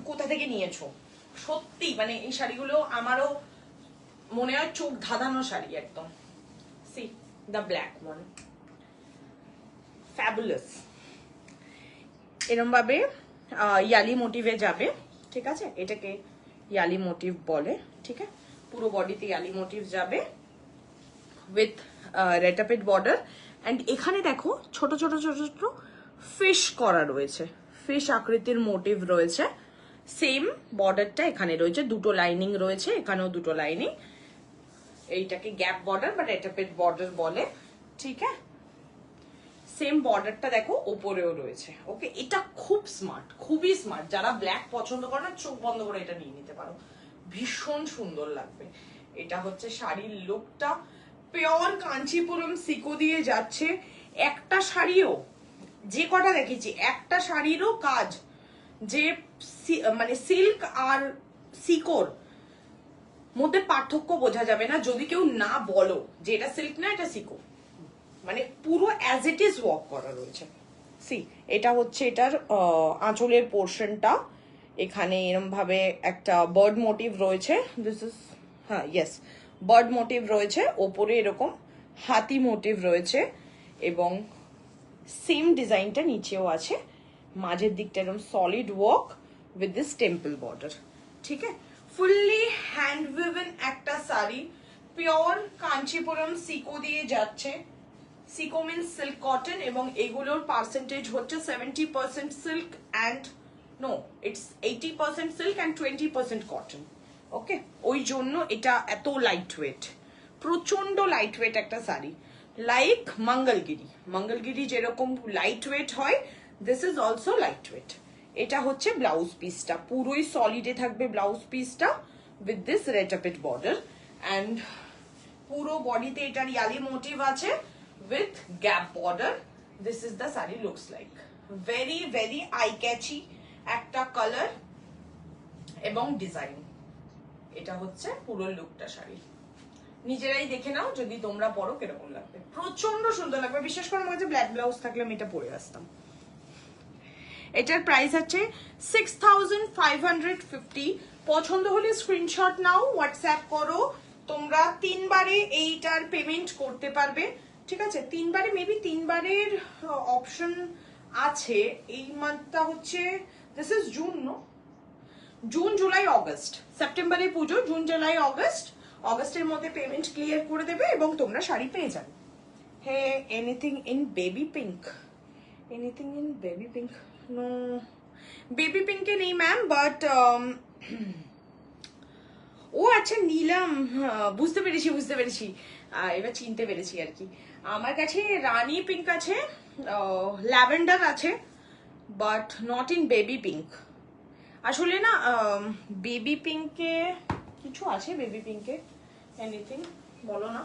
কোথা থেকে নিয়েছো। সত্যি মানে এই শাড়িগুলো আমারও মনে হয় চোখ ধাঁধানো শাড়ি একদম। C the black one, fabulous. এরম ভাবে ইয়ালি মোটিভে যাবে, ঠিক আছে, এটাকে ইয়ালি মোটিভ বলে। ঠিক আছে, পুরো বডিতে ইয়ালি মোটিভ যাবে উইথ রেটাপেড বর্ডার। অ্যান্ড এখানে দেখো ছোট ছোট ছোট ছোট ফিশ করা রয়েছে, ফিশ আকৃতির মোটিভ রয়েছে। সেম বর্ডারটা এখানে রয়েছে, দুটো লাইনিং রয়েছে, এখানেও দুটো লাইনিং। এইটাকে গ্যাপ বর্ডার বা রেটাপেড বর্ডার বলে। ঠিক আছে, সেম বর্ডারটা দেখো ওপরেও রয়েছে। ওকে, এটা খুব স্মার্ট, খুবই স্মার্ট। যারা ব্ল্যাক পছন্দ করে না, চোখ বন্ধ করে এটা নিয়ে নিতে পারো, ভীষণ সুন্দর লাগবে। এটা হচ্ছে শাড়ির লুকটা, পিওর কাঞ্চিপুরম সিকো দিয়ে যাচ্ছে। একটা শাড়িও, যে কটা দেখেছি, একটা শাড়িরও কাজ যে মানে সিল্ক আর সিকোর মধ্যে পার্থক্য বোঝা যাবে না যদি কেউ না বলো যে এটা সিল্ক না এটা সিকো। মানে পুরো অ্যাজ ইট ইজ ওয়ার্ক করা রয়েছে। সি, এটা হচ্ছে এটার আঁচলের পোর্শনটা। এখানে এরম ভাবে একটা বার্ড মোটিভ রয়েছে। দিস ইজ, হ্যাঁ ইয়েস, বার্ড মোটিভ রয়েছে। ওপরে এরকম হাতি মোটিভ রয়েছে এবং সেম ডিজাইনটা নিচেও আছে। মাঝের দিকটা এরকম solid work with this temple border. ঠিক আছে, ফুললি হ্যান্ড উইভেন একটা শাড়ি, পিওর কাঞ্চিপুরম সিকো দিয়ে যাচ্ছে। সিকো মিন্স সিল্ক কটন এবং এগুলোর পার্সেন্টেজ হচ্ছে 70% silk and no it's 80% silk and 20% cotton. Okay, ওই জন্য এটা এত লাইট ওয়েট, প্রচন্ড লাইট ওয়েট একটা শাড়ি। লাইক মঙ্গলগিরি, মঙ্গলগিরি যেরকম লাইট ওয়েট হয়, this is also light weight. এটা হচ্ছে ব্লাউজ পিসটা, পুরোই সলিডে থাকবে ব্লাউজ পিসটা with this rettapet border. And পুরো বডিতে এটার ইয়ালি মোটিভ আছে with gap border. This is the saree looks like. Very very eye catchy একটা কালার এবং ডিজাইন। এটা হচ্ছে পুরো লুকটা শাড়ি। নিজেরাই দেখে নাও যদি তোমরা পরো কিরকম লাগবে, প্রচন্ড সুন্দর লাগবে। বিশেষ করে আমার কাছে ব্ল্যাক ব্লাউজ থাকলে আমি এটা পরে আসতাম। এটার প্রাইস আছে 6550। পছন্দ হলে স্ক্রিনশট নাও, হোয়াটসঅ্যাপ করো। তোমরা 3 বারে এইটার পেমেন্ট করতে পারবে। ঠিক আছে, 3 বারে, মেবি 3 বারের অপশন আছে। এই মান্থটা হচ্ছে, this is June, no, June July August, সেপ্টেম্বরে পুজো, জুন জুলাই আগস্ট, আগস্টের মধ্যে পেমেন্ট ক্লিয়ার করে দেবে এবং তোমরা শাড়ি পেয়ে যাবে। Hey, anything in baby pink, anything in baby pink? No, baby পিঙ্কে নেই ম্যাম, বাট ও আচ্ছা নিলাম, বুঝতে পেরেছি বুঝতে পেরেছি, এবার চিনতে পেরেছি আর কি। আমার কাছে রানী পিঙ্ক আছে, ল্যাভেন্ডার আছে, but not in baby pink. আসলে না, বেবি পিঙ্কে কিছু আছে, বেবি পিঙ্কে এনিথিং বলো না।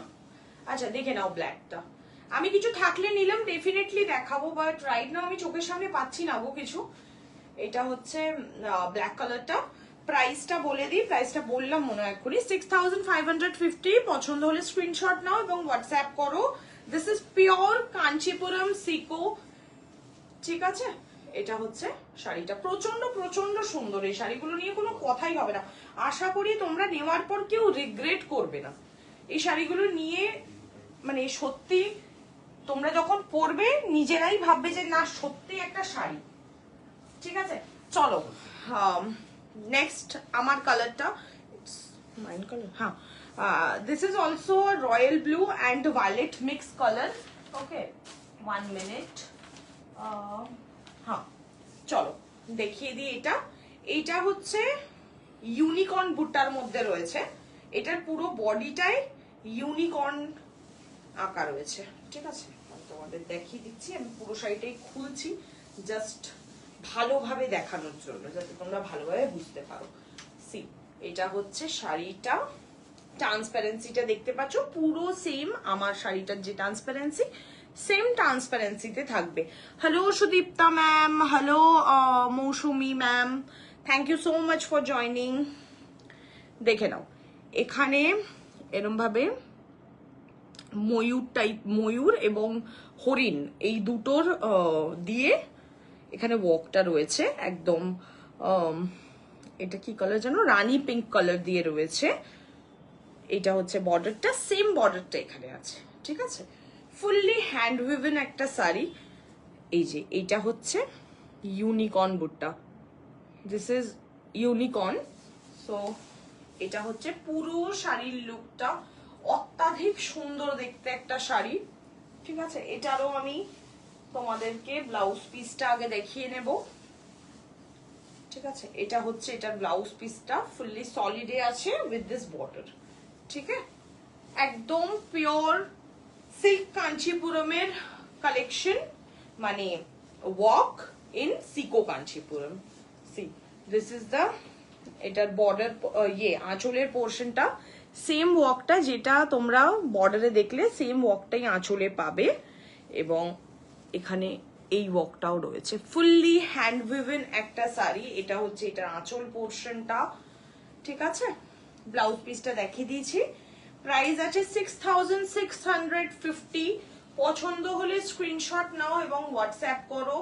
আচ্ছা দেখে নাও ব্ল্যাকটা, আমি কিছু থাকলে নিলাম, ডেফিনেটলি দেখাবো, বাট রাইট নাও আমি চোখের সামনে পাচ্ছি না গো কিছু। এটা হচ্ছে ব্ল্যাক কালারটা। প্রাইসটা বলে দিই, প্রাইসটা বললাম মনে হয় করি, 6550। পছন্দ হলে স্ক্রিনশট নাও এবং হোয়াটসঅ্যাপ করো। দিস ইজ পিওর কাঞ্চিপুরম সিকো, ঠিক আছে? এটা হচ্ছে শাড়িটা, প্রচন্ড প্রচন্ড সুন্দর। এই শাড়িগুলো নিয়ে কোনো কথাই হবে না, আশা করি তোমরা নেওয়ার পর কেউ রিগ্রেট করবে না। এই শাড়িগুলো নিয়ে মানে সত্যি তোমরা যখন পরবে নিজেরাই ভাববে যে না সত্যি একটা শাড়ি, ঠিক আছে? চলো নেক্সট আমার কালারটা, মাইন কালার, হ্যাঁ, this is also royal blue and violet mix colour. Okay, 1 minute. হ্যাঁ চলো দেখিয়ে দিই। এইটা হচ্ছে ইউনিকর্ন বুট্টার মধ্যে রয়েছে। এটার পুরো বডিটাই ইউনিকর্ন আঁকা রয়েছে, ঠিক আছে? তোমাদের দেখিয়ে দিচ্ছি, আমি পুরো শাড়িটাই খুলছি জাস্ট ভালোভাবে দেখানোর জন্য, যাতে তোমরা ভালোভাবে বুঝতে পারো। সি, এটা হচ্ছে শাড়িটা, ট্রান্সপারেন্সিটা দেখতে পাচ্ছ পুরো সেম আমার শাড়িটার যে ট্রান্সপারেন্সি, সেম ট্রান্সপারেন্সিতে থাকবে। Hello Sudipta ma'am, hello Mousumi ma'am, thank you so much for joining. দেখে নাও, এখানে এরম ভাবে ময়ূর এবং হরিণ এই দুটোর দিয়ে এখানে ওয়ার্কটা রয়েছে একদম। এটা কি কালার জানো, রানী পিঙ্ক কালার দিয়ে রয়েছে। এটা হচ্ছে বর্ডারটা, সেম বর্ডারটা এখানে আছে, ঠিক আছে? ফুললি হ্যান্ড উইভেন একটা শাড়ি। এই যে এইটা হচ্ছে ইউনিকর্ন বুটটা, দিস ইজ ইউনিকর্ন। সো এটা হচ্ছে পুরো শাড়ির লুকটা, অত্যাধিক সুন্দর দেখতে একটা শাড়ি, ঠিক আছে? এটারও আমি তোমাদেরকে ব্লাউজ পিসটা আগে দেখিয়ে নেব, ঠিক আছে? এটা হচ্ছে এটার ব্লাউজ পিসটা, ফুললি সলিডে আছে উইথ দিস বর্ডার, ঠিক আছে? একদম পিওর সিল্ক কাঞ্চিপুরমের কালেকশন, মানে work in sico Kanchipuram. See, this is the, এটার বর্ডার আঁচলের পোর্শনটা সেম ওয়ার্কটা যেটা তোমরা বর্ডারে দেখলে, সেম ওয়ার্কটাই আঁচলে পাবে। এবং এখানে এই ওয়ার্কটাও রয়েছে, ফুললি হ্যান্ড উইভেন একটা শাড়ি। এটা হচ্ছে এটার আঁচল পোর্শনটা, ঠিক আছে? ব্লাউজ পিসটা দেখিয়ে দিয়েছি। প্রাইস আছে 6650। পছন্দ হলে স্ক্রিনশট নাও এবং হোয়াটসঅ্যাপ করো।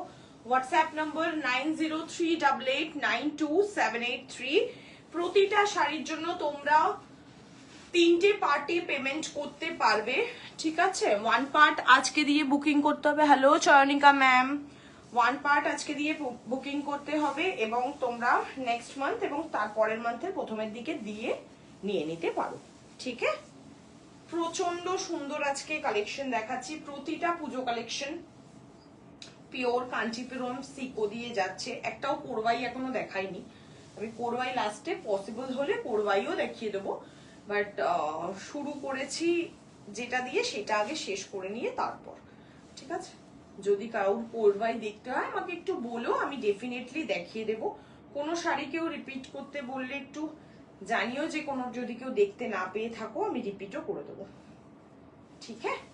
WhatsApp number 9038892783। প্রতিটা শাড়ির জন্য তোমরা 3টে পার্টি পেমেন্ট করতে পারবে, ঠিক আছে? 1 পার্ট আজকে দিয়ে বুকিং করতে হবে। হ্যালো চয়নিকা ম্যাম, 1 পার্ট আজকে দিয়ে বুকিং করতে হবে এবং তোমরা নেক্সট মান্থ এবং তারপরের মান্থের প্রথমের দিকে দিয়ে নিয়ে নিতে পারো, ঠিক আছে? প্রচন্ড সুন্দর আজকে কালেকশন দেখাচ্ছি, প্রতিটা পুজো কালেকশন পিওর কাঞ্চিপুরম সিকো দিয়ে যাচ্ছে। একটাও কোরবাই এখনো দেখাইনি, আমি কোরবাই লাস্টে পসিবল হলে কোরবাইও দেখিয়ে দেবো, বাট শুরু করেছি যেটা দিয়ে সেটা আগে শেষ করে নিয়ে তারপর, ঠিক আছে? যদি কারোর কোরবাই দেখতে হয় আমাকে একটু বলো, আমি ডেফিনেটলি দেখিয়ে দেব। কোনো শাড়ি কেউ রিপিট করতে বললে একটু জানিও, যে কোনো যদি কেউ দেখতে না পেয়ে থাকো আমি রিপিটও করে দেবো, ঠিক আছে?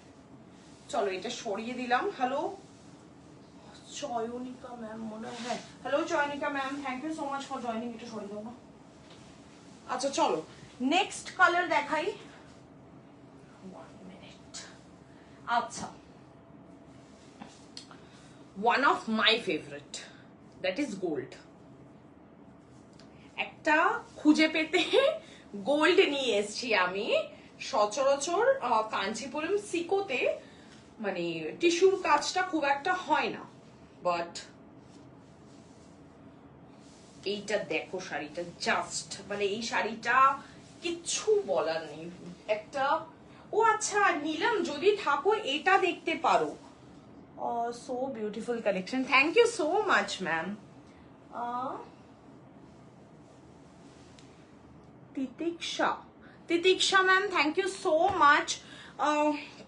চলো এটা সরিয়ে দিলাম। হ্যালো চয়নিকা ম্যাম, মনে হয়, হ্যাঁ, hello Chayanika ma'am, thank you so much for joining. এটা সরিয়ে দেবো না। আচ্ছা চলো নেক্সট কালার দেখাই। 1 মিনিট। আচ্ছা, one of my favorite, that is gold. একটা খুঁজে পেতে গোল্ড নিয়ে এসেছি আমি। সচরাচর কাঞ্চিপুরম সিকোতে মানে টিস্যুর কাজটা খুব একটা হয় না, বাট এইটা দেখো শাড়িটা, জাস্ট মানে এই শাড়িটা কিচ্ছু বলার নেই। একটা, ও আচ্ছা নিলাম, যদি থাকো এটা দেখতে পারো। So beautiful collection, thank you so much ma'am. Titiksha ma'am, thank you so much.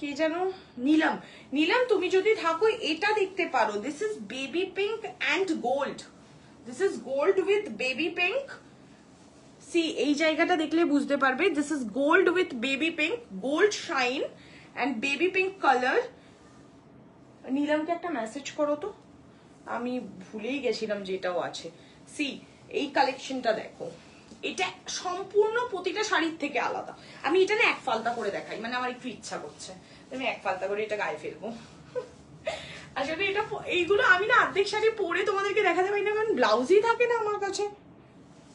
কে যেন, নীলম, তুমি যদি থাকো এটা দেখতে পারো। This is baby pink and gold, this is gold with baby pink. See, এই জায়গাটা দেখলে বুঝতে পারবে, this is gold with baby pink, gold shine and baby pink colour. নীলমকে একটা মেসেজ করো তো, আমি ভুলেই গেছিলাম যেটাও আছে। সি এই কালেকশনটা দেখো, এটা সম্পূর্ণ প্রতিটা শাড়ির থেকে আলাদা। আমি এটা না এক ফালতা করে দেখাই, মানে আমার একটু ইচ্ছা করছে, আমি এক ফালতা করে এটা গায়ে ফেলবো। আসলে এটা এইগুলো আমি না অর্ধেক শাড়ি পরে তোমাদেরকে দেখাতে পারি না, কারণ ব্লাউজই থাকে না আমার কাছে।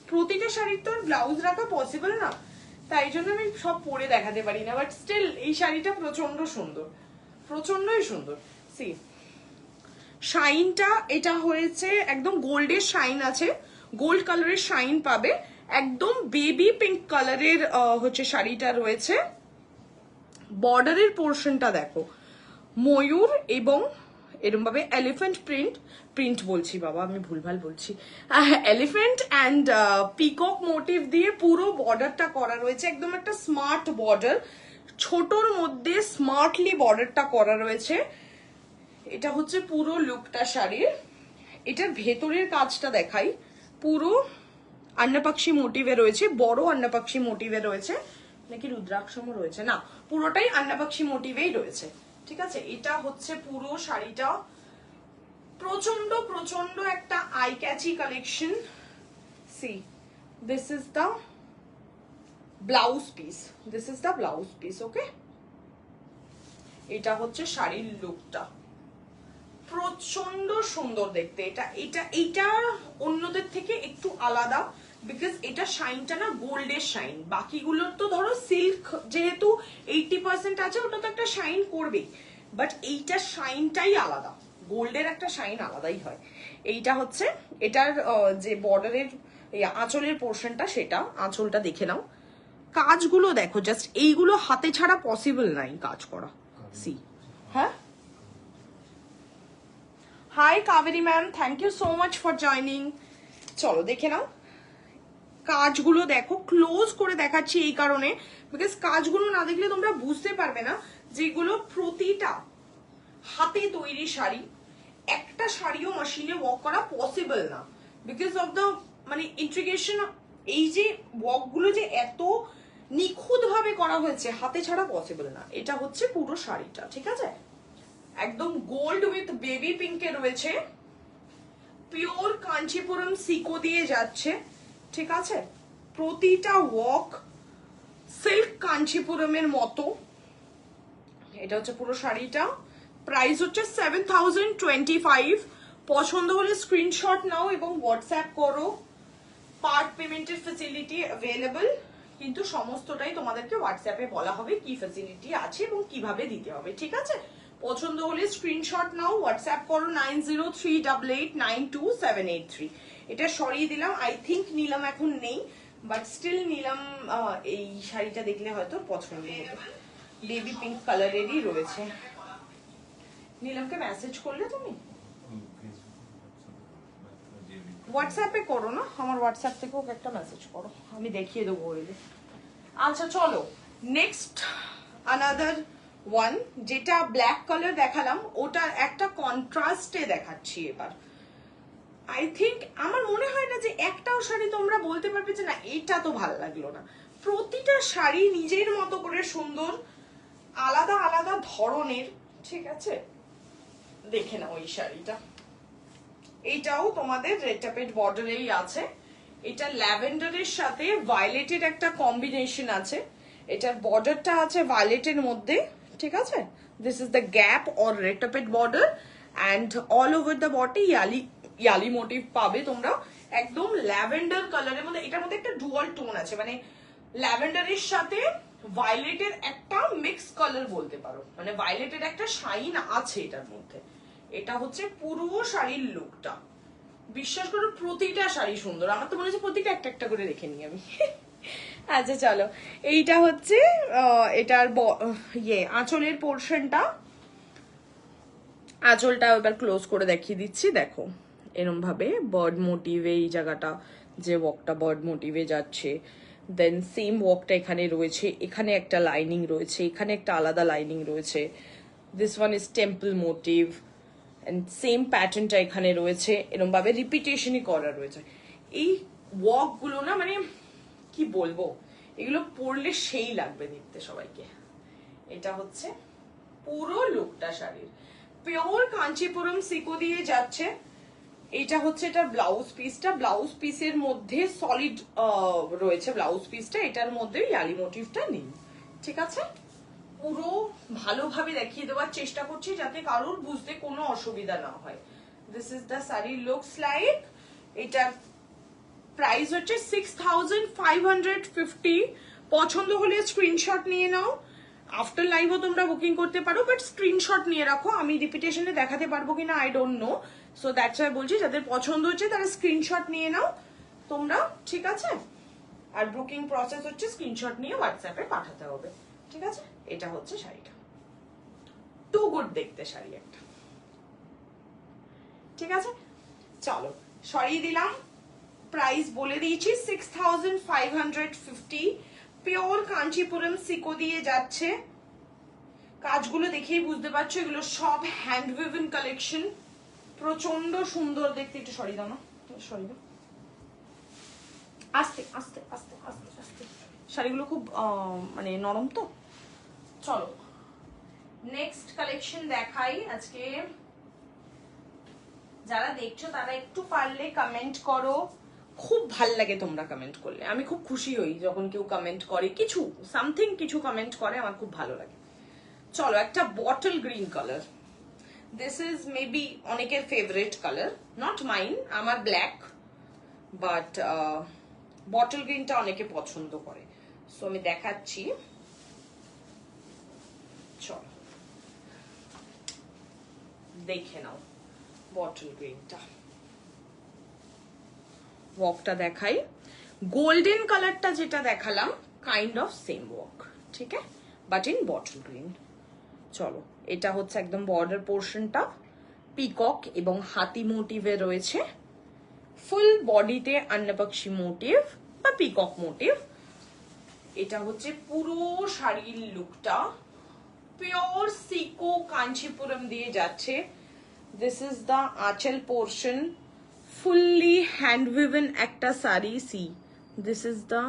প্রতিটা শাড়ির তো ব্লাউজ রাখা পসিবল না, তাই জন্য আমি সব পরে দেখাতে পারি না। বাট স্টিল এই শাড়িটা প্রচন্ড সুন্দর, প্রচন্ডই সুন্দর। সি শাইনটা এটা হয়েছে একদম গোল্ডের শাইন আছে, গোল্ড কালারের শাইন পাবে, একদম বেবি পিঙ্ক কালারের হচ্ছে শাড়িটা রয়েছে। বর্ডারের পোর্শনটা দেখো ময়ূর এবং এরকম ভাবে এলিফ্যান্ট প্রিন্ট বলছি বাবা, আমি ভুলভাল বলছি, এলিফ্যান্ট অ্যান্ড পিকক মোটিভ দিয়ে পুরো বর্ডারটা করা রয়েছে, একদম একটা স্মার্ট বর্ডার, ছোটর মধ্যে স্মার্টলি বর্ডারটা করা রয়েছে। এটা হচ্ছে পুরো লুকটা শাড়ির। এটার ভেতরের কাজটা দেখাই, পুরো আন্নাপাক্ষী মোটিভে রয়েছে, বড় আন্নাপাক্ষী মোটিভে রয়েছে, নাকি রুদ্রাক্ষমও রয়েছে, না পুরোটাই আন্নাপাক্ষী মোটিভেই রয়েছে। ঠিক আছে, এটা হচ্ছে পুরো শাড়িটা, প্রচন্ড প্রচন্ড একটা eye catchy collection. See this is the blouse piece, this is the blouse piece. Okay, এটা হচ্ছে শাড়ির লুকটা, প্রচন্ড সুন্দর দেখতে। এটা এটা এটা অন্যদের থেকে একটু আলাদা, বিকজ এটা শাইনটা না গোল্ডের শাইন, বাকিগুলোর তো ধরো সিল্ক যেহেতু 80% আছে ওটা তো একটা শাইন করবেই, বাট এইটা শাইনটাই আলাদা, গোল্ডের একটা শাইন আলাদাই হয়। এইটা হচ্ছে এটার যে বর্ডারের আঁচলের পোর্শনটা, সেটা আঁচলটা দেখে নাও, কাজগুলো দেখো জাস্ট, এইগুলো হাতে ছাড়া পসিবল নাই কাজ করা। সি হ্যাঁ, hi Kaberi ma'am, thank you so much for joining. চলো দেখে নাও কাজগুলো, দেখো ক্লোজ করে দেখাচ্ছি এই কারণে, বিকজ কাজগুলো না দেখলে তোমরা বুঝতে পারবে না যেগুলো প্রতিটা হাতে তৈরি শাড়ি, একটা শাড়িও মেশিনে ওয়ার্ক করা পসিবল না, বিকজ অফ দ্য মানে ইন্ট্রিগেশন, এই যে ওয়ার্কগুলো যে এত নিখুঁত ভাবে করা হয়েছে, হাতে ছাড়া পসিবল না। এটা হচ্ছে পুরো শাড়িটা, ঠিক আছে, একদম গোল্ড উইথ বেবি পিঙ্কে রয়েছে, পিওর কাঞ্চিপুরম সিকো দিয়ে যাচ্ছে, ঠিক আছে, প্রতিটা ওয়ার্ক সিল্ক কাঞ্চিপুরমের মতো। এটা হচ্ছে পুরো শাড়িটা, প্রাইস হচ্ছে 7025। পছন্দ হলে স্ক্রিনশট নাও এবং হোয়াটসঅ্যাপ করো, পার্ট পেমেন্টের ফ্যাসিলিটি অ্যাভেলেবল, কিন্তু সমস্তটাই তোমাদেরকে হোয়াটসঅ্যাপে বলা হবে কি ফ্যাসিলিটি আছে এবং কিভাবে দিতে হবে, ঠিক আছে। পছন্দ হলে স্ক্রিনশট নাও, হোয়াটসঅ্যাপ করো 9038892783। এটা সরিয়ে দিলাম, আই থিঙ্ক নিলাম এখন নেই, বাট স্টিল নিলাম, এই শাড়িটা দেখলে হয়তো পছন্দ হতো, বেবি পিঙ্ক কালারেরই রয়েছে। নিলামকে মেসেজ করলে তুমি হোয়াটসঅ্যাপে করো না, আমার হোয়াটসঅ্যাপ থেকে ওকে একটা মেসেজ করো, আমি দেখিয়ে দেবো বলে। আচ্ছা চলো নেক্সট আনাদার ওয়ান, যেটা ব্ল্যাক কালার দেখালাম ওটা একটা কন্ট্রাস্টে দেখাচ্ছি এবার। আই থিঙ্ক আমার মনে হয় না যে একটাও শাড়ি তোমরা বলতে পারবে যে না এটা তো ভালো লাগলো না, প্রতিটা শাড়ি নিজের মতো করে সুন্দর, আলাদা আলাদা ধরনের, ঠিক আছে। দেখে নাও এই শাড়িটা, এইটাও তোমাদের রেড টাপেড বর্ডারেই আছে, এটা ল্যাভেন্ডারের সাথে ভায়োলেটের একটা কম্বিনেশন আছে, এটার বর্ডারটা আছে ভায়োলেটের মধ্যে, ঠিক আছে। This is the gap or red taped border, and all over the body yali motif পাবে তোমরা, একদম ল্যাভেন্ডার কালারের মধ্যে। এটার মধ্যে একটা ডুয়াল টোন আছে, মানে ল্যাভেন্ডারের সাথে ভায়োলেটের একটা মিক্স কালার বলতে পারো, মানে ভায়োলেটের একটা শাইন আছে এটার মধ্যে। এটা হচ্ছে পুরো শাড়ির লুকটা, বিশ্বাস করো প্রতিটা শাড়ি সুন্দর, আমার তো মনে হচ্ছে প্রতিটা একটা একটা করে রেখে নিই আমি। আচ্ছা চলো, এইটা হচ্ছে এটার আঁচলের পোর্শনটা, আঁচলটা এবার ক্লোজ করে দেখিয়ে দিচ্ছি, দেখো এরম ভাবে বার্ড মোটিভে এই জায়গাটা যে ওয়ার্কটা বার্ড মোটিভে যাচ্ছে, দেন সেম ওয়ার্কটা এখানে রয়েছে, এখানে একটা লাইনিং রয়েছে, এখানে একটা আলাদা লাইনিং রয়েছে, this one is temple motif, and same প্যাটার্নটা এখানে রয়েছে, এরকম ভাবে রিপিটেশনই করা রয়েছে। এই ওয়ার্কগুলো না মানে কি বলবো, এগুলো পরলে সেই লাগবে দেখতে সবাইকে। এটা হচ্ছে পুরো লুকটা শাড়ির, পিওর কাঞ্চিপুরম সিকো দিয়ে যাচ্ছে, এটা হচ্ছে এটা ব্লাউজ পিসটা, ব্লাউজ পিসের মধ্যে সলিড রয়েছে ব্লাউজ পিসটা, এটার মধ্যে ইয়ালি মোটিভটা নেই, ঠিক আছে। পুরো ভালোভাবে দেখিয়ে দেওয়ার চেষ্টা করছি যাতে কারোর বুঝতে কোনো অসুবিধা না হয়। This is the sari looks like. এটার প্রাইস হচ্ছে 6550। পছন্দ হলে স্ক্রিনশট নিয়ে নাও, আফটার লাইভও তোমরা বুকিং করতে পারো, বাট স্ক্রিনশট নিয়ে রাখো। আমি রিপিটেশনে দেখাতে পারবো কিনা I don't know, so that's why বলছি যাদের পছন্দ হচ্ছে তারা স্ক্রিনশট নিয়ে নাও তোমরা, ঠিক আছে। আর বুকিং প্রসেস হচ্ছে স্ক্রিনশট নিয়ে হোয়াটসঅ্যাপে পাঠাতে হবে, ঠিক আছে। এটা হচ্ছে শাড়িটা, টু গুড দেখতে শাড়ি একটা, ঠিক আছে। চলো সরিয়ে দিলাম, প্রাইস বলে দিয়েছি 6550। পিওর কাঞ্চিপুরম সিকো দিয়ে যাচ্ছে, কাজগুলো দেখেই বুঝতে পারছো এগুলো সব হ্যান্ড উইভেন কালেকশন, প্রচন্ড সুন্দর দেখতে। একটু সরিয়ে দাও না, সরিয়ে দাও, আস্তে আস্তে আস্তে আস্তে আস্তে, শাড়িগুলো খুব মানে নরম তো। চলো নেক্সট কালেকশন দেখাই আজকে। যারা দেখছো তারা একটু পারলে কমেন্ট করো, খুব ভাল লাগে তোমরা কমেন্ট করলে, আমি খুব খুশি হই যখন কেউ কমেন্ট করে, কিছু সামথিং কিছু কমেন্ট করে, আমার খুব ভালো লাগে। চলো একটা bottle green colour, this is maybe অনেকের ফেভারিট কালার, নট মাইন, আমার ব্ল্যাক, বাট বটল গ্রিনটা অনেকে পছন্দ করে, সো আমি দেখাচ্ছি। চলো দেখে নাও বটল গ্রিনটা, ওয়ার্কটা দেখাই। গোল্ডেন কালারটা যেটা দেখালাম কাইন্ড অফ সেম ওয়ার্ক, ঠিক আছে, বাট ইন বটল গ্রিন। চলো এটা হচ্ছে একদম বর্ডার পোর্শনটা পিকক এবং হাতি মোটিভে রয়েছে, ফুল বডিতে অন্নপক্ষী মোটিভ বা পিকক মোটিভ। এটা হচ্ছে পুরো শাড়ির লুকটা, পিওর সিকো কাঞ্চিপুরম দিয়ে যাচ্ছে। দিস ইজ দ্য আঁচল পোর্শন, ফুললি হ্যান্ড উইভেন একটা sari. C this is the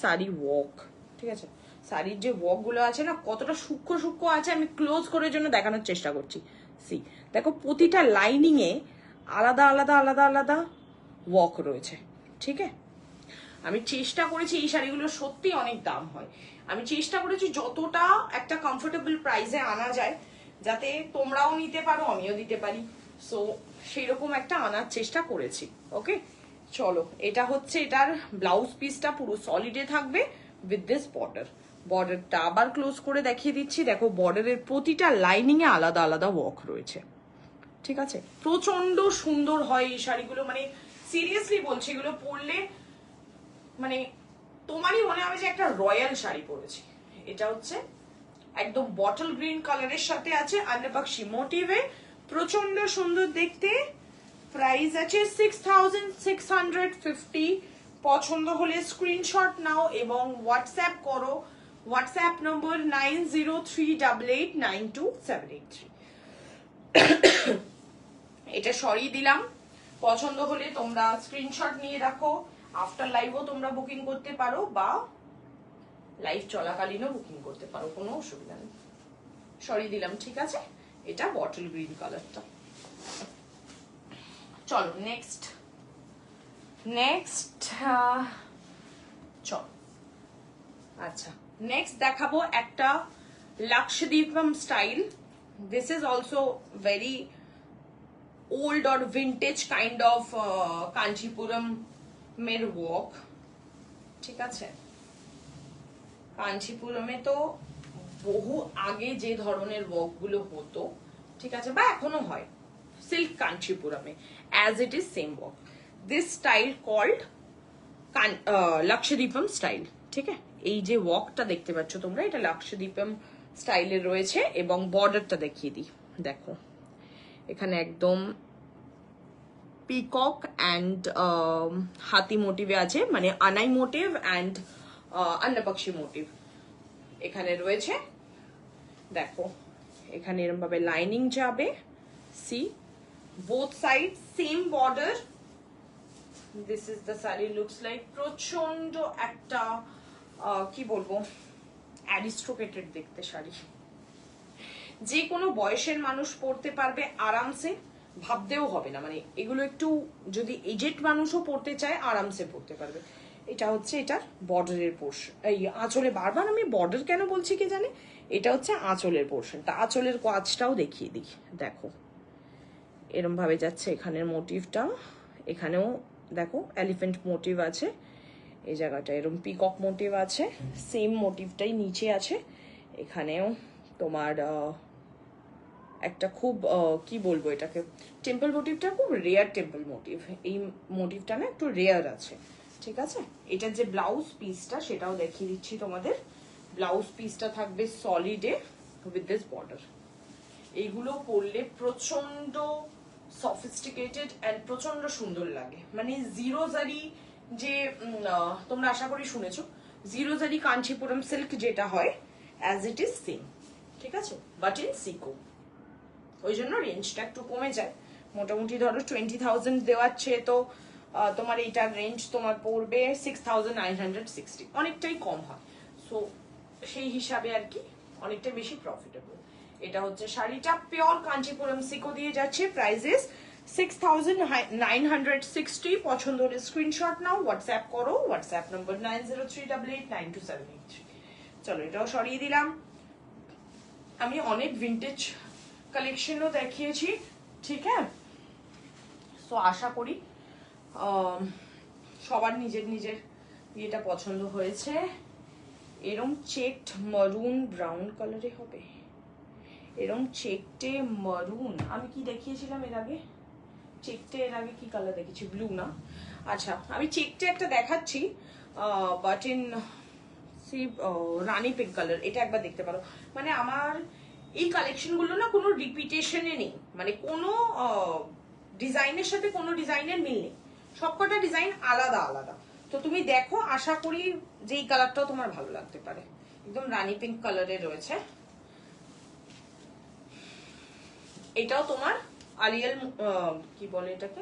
sari work, ঠিক আছে। শাড়ির যে ওয়ার্ক গুলো আছে না কতটা সূক্ষ্ম সূক্ষ্ম আছে, আমি ক্লোজ করে জন্য দেখানোর চেষ্টা করছি। সি দেখো প্রতিটা লাইনিং এ আলাদা আলাদা আলাদা আলাদা ওয়ার্ক রয়েছে, ঠিক আছে। আমি চেষ্টা করেছি, এই শাড়িগুলো সত্যি অনেক দাম হয়, আমি চেষ্টা করেছি যতটা একটা কমফোর্টেবল প্রাইসে আনা যায় যাতে তোমরাও নিতে পারো আমিও দিতে পারি, সো সেই রকম একটা আনার চেষ্টা করেছি। ওকে চলো এটা হচ্ছে এটার ব্লাউজ পিসটা পুরো সলিডে থাকবে উইথ দিস বর্ডার। বর্ডারটা আবার ক্লোজ করে দেখিয়ে দিচ্ছি, দেখো বর্ডারের প্রতিটা লাইনিং এ আলাদা আলাদা ওয়ার্ক রয়েছে, ঠিক আছে। প্রচন্ড সুন্দর হয় এই শাড়িগুলো, মানে সিরিয়াসলি বলছি এগুলো পরলে মানে তোমারই মনে হবে যে একটা রয়্যাল শাড়ি পরেছি। এটা হচ্ছে একদম বটল গ্রিন কালারের সাথে আছে অন্নপক্ষী মোটিভে, প্রচন্ড সুন্দর দেখতে। প্রাইস আছে 6650। পছন্দ হলে স্ক্রিনশট নাও এবং হোয়াটসঅ্যাপ করো, হোয়াটসঅ্যাপ নম্বর 9038892783। এটা সরিয়ে দিলাম, পছন্দ হলে তোমরা স্ক্রিনশট নিয়ে রাখো, আফটার লাইভও তোমরা বুকিং করতে পারো বা লাইভ চলাকালীনও বুকিং করতে পারো, কোনো অসুবিধা নেই। সরিয়ে দিলাম, ঠিক আছে। এটা বটল গ্রিন কালারটা। চলো নেক্সট চলো আচ্ছা নেক্সট দেখাবো একটা Lakshadeepam style. This is also very old or vintage kind of Kanchipuram মের ওয়ার্ক, ঠিক আছে। কাঞ্চিপুরমে তো বহু আগে যে ধরনের ওয়ার্ক গুলো হতো, ঠিক আছে, বা এখনো হয় সিল্ক কাঞ্চিপুরমে, as it is same work. This style called Lakshadeepam style, ঠিক আছে। এই যে ওয়ার্কটা দেখতে পাচ্ছ তোমরা এটা লাক্ষদ্বীপম স্টাইলের রয়েছে এবং বর্ডারটা দেখিয়ে দিই, দেখো এখানে একদম পিকক অ্যান্ড হাতি মোটিভে আছে, মানে আনাই মোটিভ অ্যান্ড অন্নপক্ষী মোটিভ এখানে রয়েছে। দেখো এখানে এরকম ভাবে লাইনিং যাবে, see both side same border. This is the sari looks like, প্রচন্ড একটা কি বলবো অ্যারিস্টোক্রেটেড দেখতে শাড়ি, যে কোনো বয়সের মানুষ পরতে পারবে আরামসে, ভাবতেও হবে না, মানে এগুলো একটু যদি এজেড মানুষও পড়তে চায় আরামসে পড়তে পারবে। এটা হচ্ছে এটার বর্ডারের পোর্শন, এই আঁচলে, বারবার আমি বর্ডার কেন বলছি কি জানে, এটা হচ্ছে আঁচলের পোর্শনটা। আঁচলের কাজটাও দেখিয়ে দিই, দেখো এরম ভাবে যাচ্ছে এখানের মোটিভটা, এখানেও দেখো এলিফ্যান্ট মোটিভ আছে, এই জায়গাটা এরম পিকক মোটিভ আছে, সেম মোটিভটাই নিচে আছে। এখানেও তোমার একটা খুব কি বলবো এটাকে, টেম্পল মোটিভটা খুব রেয়ার টেম্পল মোটিভ, এই মোটিভটা না একটু রেয়ার আছে, ঠিক আছে। এটার যে ব্লাউজ পিসটা সেটাও দেখিয়ে দিচ্ছি তোমাদের। ব্লাউজ পিসটা থাকবে সলিডে উইথ দিস বর্ডার। এইগুলো পরলে প্রচন্ড সফিস্টিকেটেড অ্যান্ড প্রচন্ড সুন্দর লাগে, মানে জিরো জারি যে তোমরা আশা করি শুনেছো, জিরো জারি কাঞ্চিপুরম সিল্ক যেটা হয় অ্যাজ ইট ইজ সেম, ঠিক আছে, বাট ইন সিকো। ওই জন্য রেঞ্জটা একটু কমে যায়, মোটামুটি ধরো 20,000 দেওয়াচ্ছে, তো তোমার এইটার রেঞ্জ তোমার পড়বে 6,960, অনেকটাই কম হয়। সো সেই হিসাবে আর কি অনেকটা বেশি প্রফিটেবল। এটা হচ্ছে শাড়িটা পিওর কাঞ্চিপুরম সিকো দিয়ে যাচ্ছে, প্রাইসেস 6,960। পছন্দ হলে স্ক্রিনশট নাও, হোয়াটসঅ্যাপ করো, হোয়াটসঅ্যাপ নম্বর 9038892783। চলো এটাও সরিয়ে দিলাম। আমি অনেক ভিন্টেজ কালেকশনও দেখিয়েছি, ঠিক আছে। সো আশা করি সবার নিজের নিজের ইয়েটা পছন্দ হয়েছে। এরম চেকড মারুন ব্রাউন কালারে হবে, এরম চেকটে মারুন। আমি কি দেখিয়েছিলাম এর আগে, চেকটে এর আগে কি কালার দেখেছি, ব্লু না, আচ্ছা আমি চেকটে একটা দেখাচ্ছি but in see Rani pink colour, এটা একবার দেখতে পারো। মানে আমার এই কালেকশনগুলো না কোনো রিপিটেশনে নেই, মানে কোনো ডিজাইনের সাথে কোনো ডিজাইনের মিল নেই, সবকটা ডিজাইন আলাদা আলাদা। তো তুমি দেখো, আশা করি যে এই কালারটাও তোমার ভালো লাগতে পারে, একদম রানী পিঙ্ক কালারে রয়েছে। এটাও তোমার আলিয়াল কি বলে এটাকে,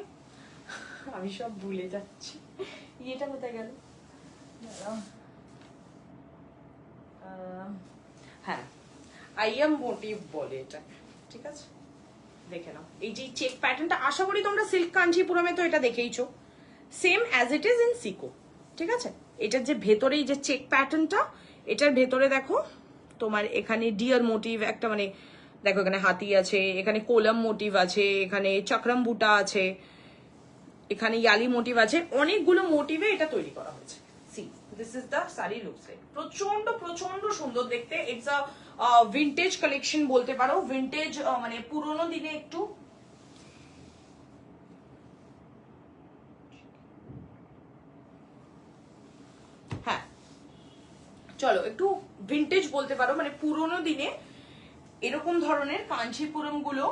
আমি সব ভুলে যাচ্ছি, ইয়েটা কোথায় গেল, হ্যাঁ আইএম মোটিভ বলে এটাকে, ঠিক আছে। দেখে নাও এই যে চেক প্যাটার্নটা, আশা করি তোমরা সিল্ক কাঞ্চিপুরমে তো এটা দেখেইছো, same as it is in sico, ঠিক আছে। এটার যে ভেতরে এই যে চেক প্যাটার্নটা, এটার ভেতরে দেখো তোমার এখানে ডিয়ার মোটিভ একটা, মানে দেখো এখানে হাতি আছে, এখানে কোলাম মোটিভ আছে, এখানে চক্রম বুটা আছে, এখানে ইয়ালি মোটিভ আছে, অনেকগুলো মোটিভে এটা তৈরি করা হয়েছে। C this is the sari looks like, প্রচন্ড প্রচন্ড সুন্দর দেখতে। ইটস আ ভিন্টেজ কালেকশন বলতে পারো, ভিন্টেজ মানে পুরোনো দিনে একটু হ্যাঁ চলো একটু ভিন্টেজ বলতে পারো, মানে পুরোনো দিনে এরকম ধরনের কাঞ্চিপুরম গুলো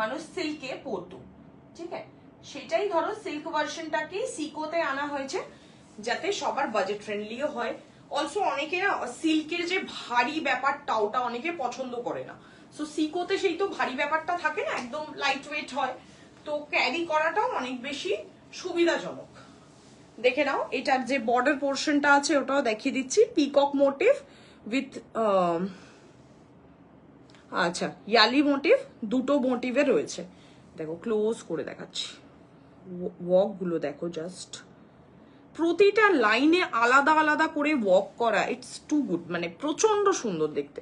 মানুষ সিল্কে পরতো, ঠিক আছে। সেটাই ধরো সিল্ক ভার্সনটাকে সিকোতে আনা হয়েছে যাতে সবার বাজেট ফ্রেন্ডলিও হয়। অলসো অনেকে না সিল্কের যে ভারী ব্যাপারটা ওটা অনেকে পছন্দ করে না, সো সিকোতে সেই তো ভারী ব্যাপারটা থাকে না, একদম লাইট ওয়েট হয়, তো ক্যারি করাটাও অনেক বেশি সুবিধাজনক। দেখে নাও এটার যে বর্ডার পোর্শনটা আছে ওটাও দেখিয়ে দিচ্ছি, পিকক মোটিভ উইথ আচ্ছা ইয়ালি মোটিভ, দুটো মোটিভে রয়েছে। দেখো ক্লোজ করে দেখাচ্ছি, ওয়াক গুলো দেখো, জাস্ট প্রতিটা লাইনে আলাদা আলাদা করে ওয়াক করা, ইটস টু গুড, মানে প্রচন্ড সুন্দর দেখতে।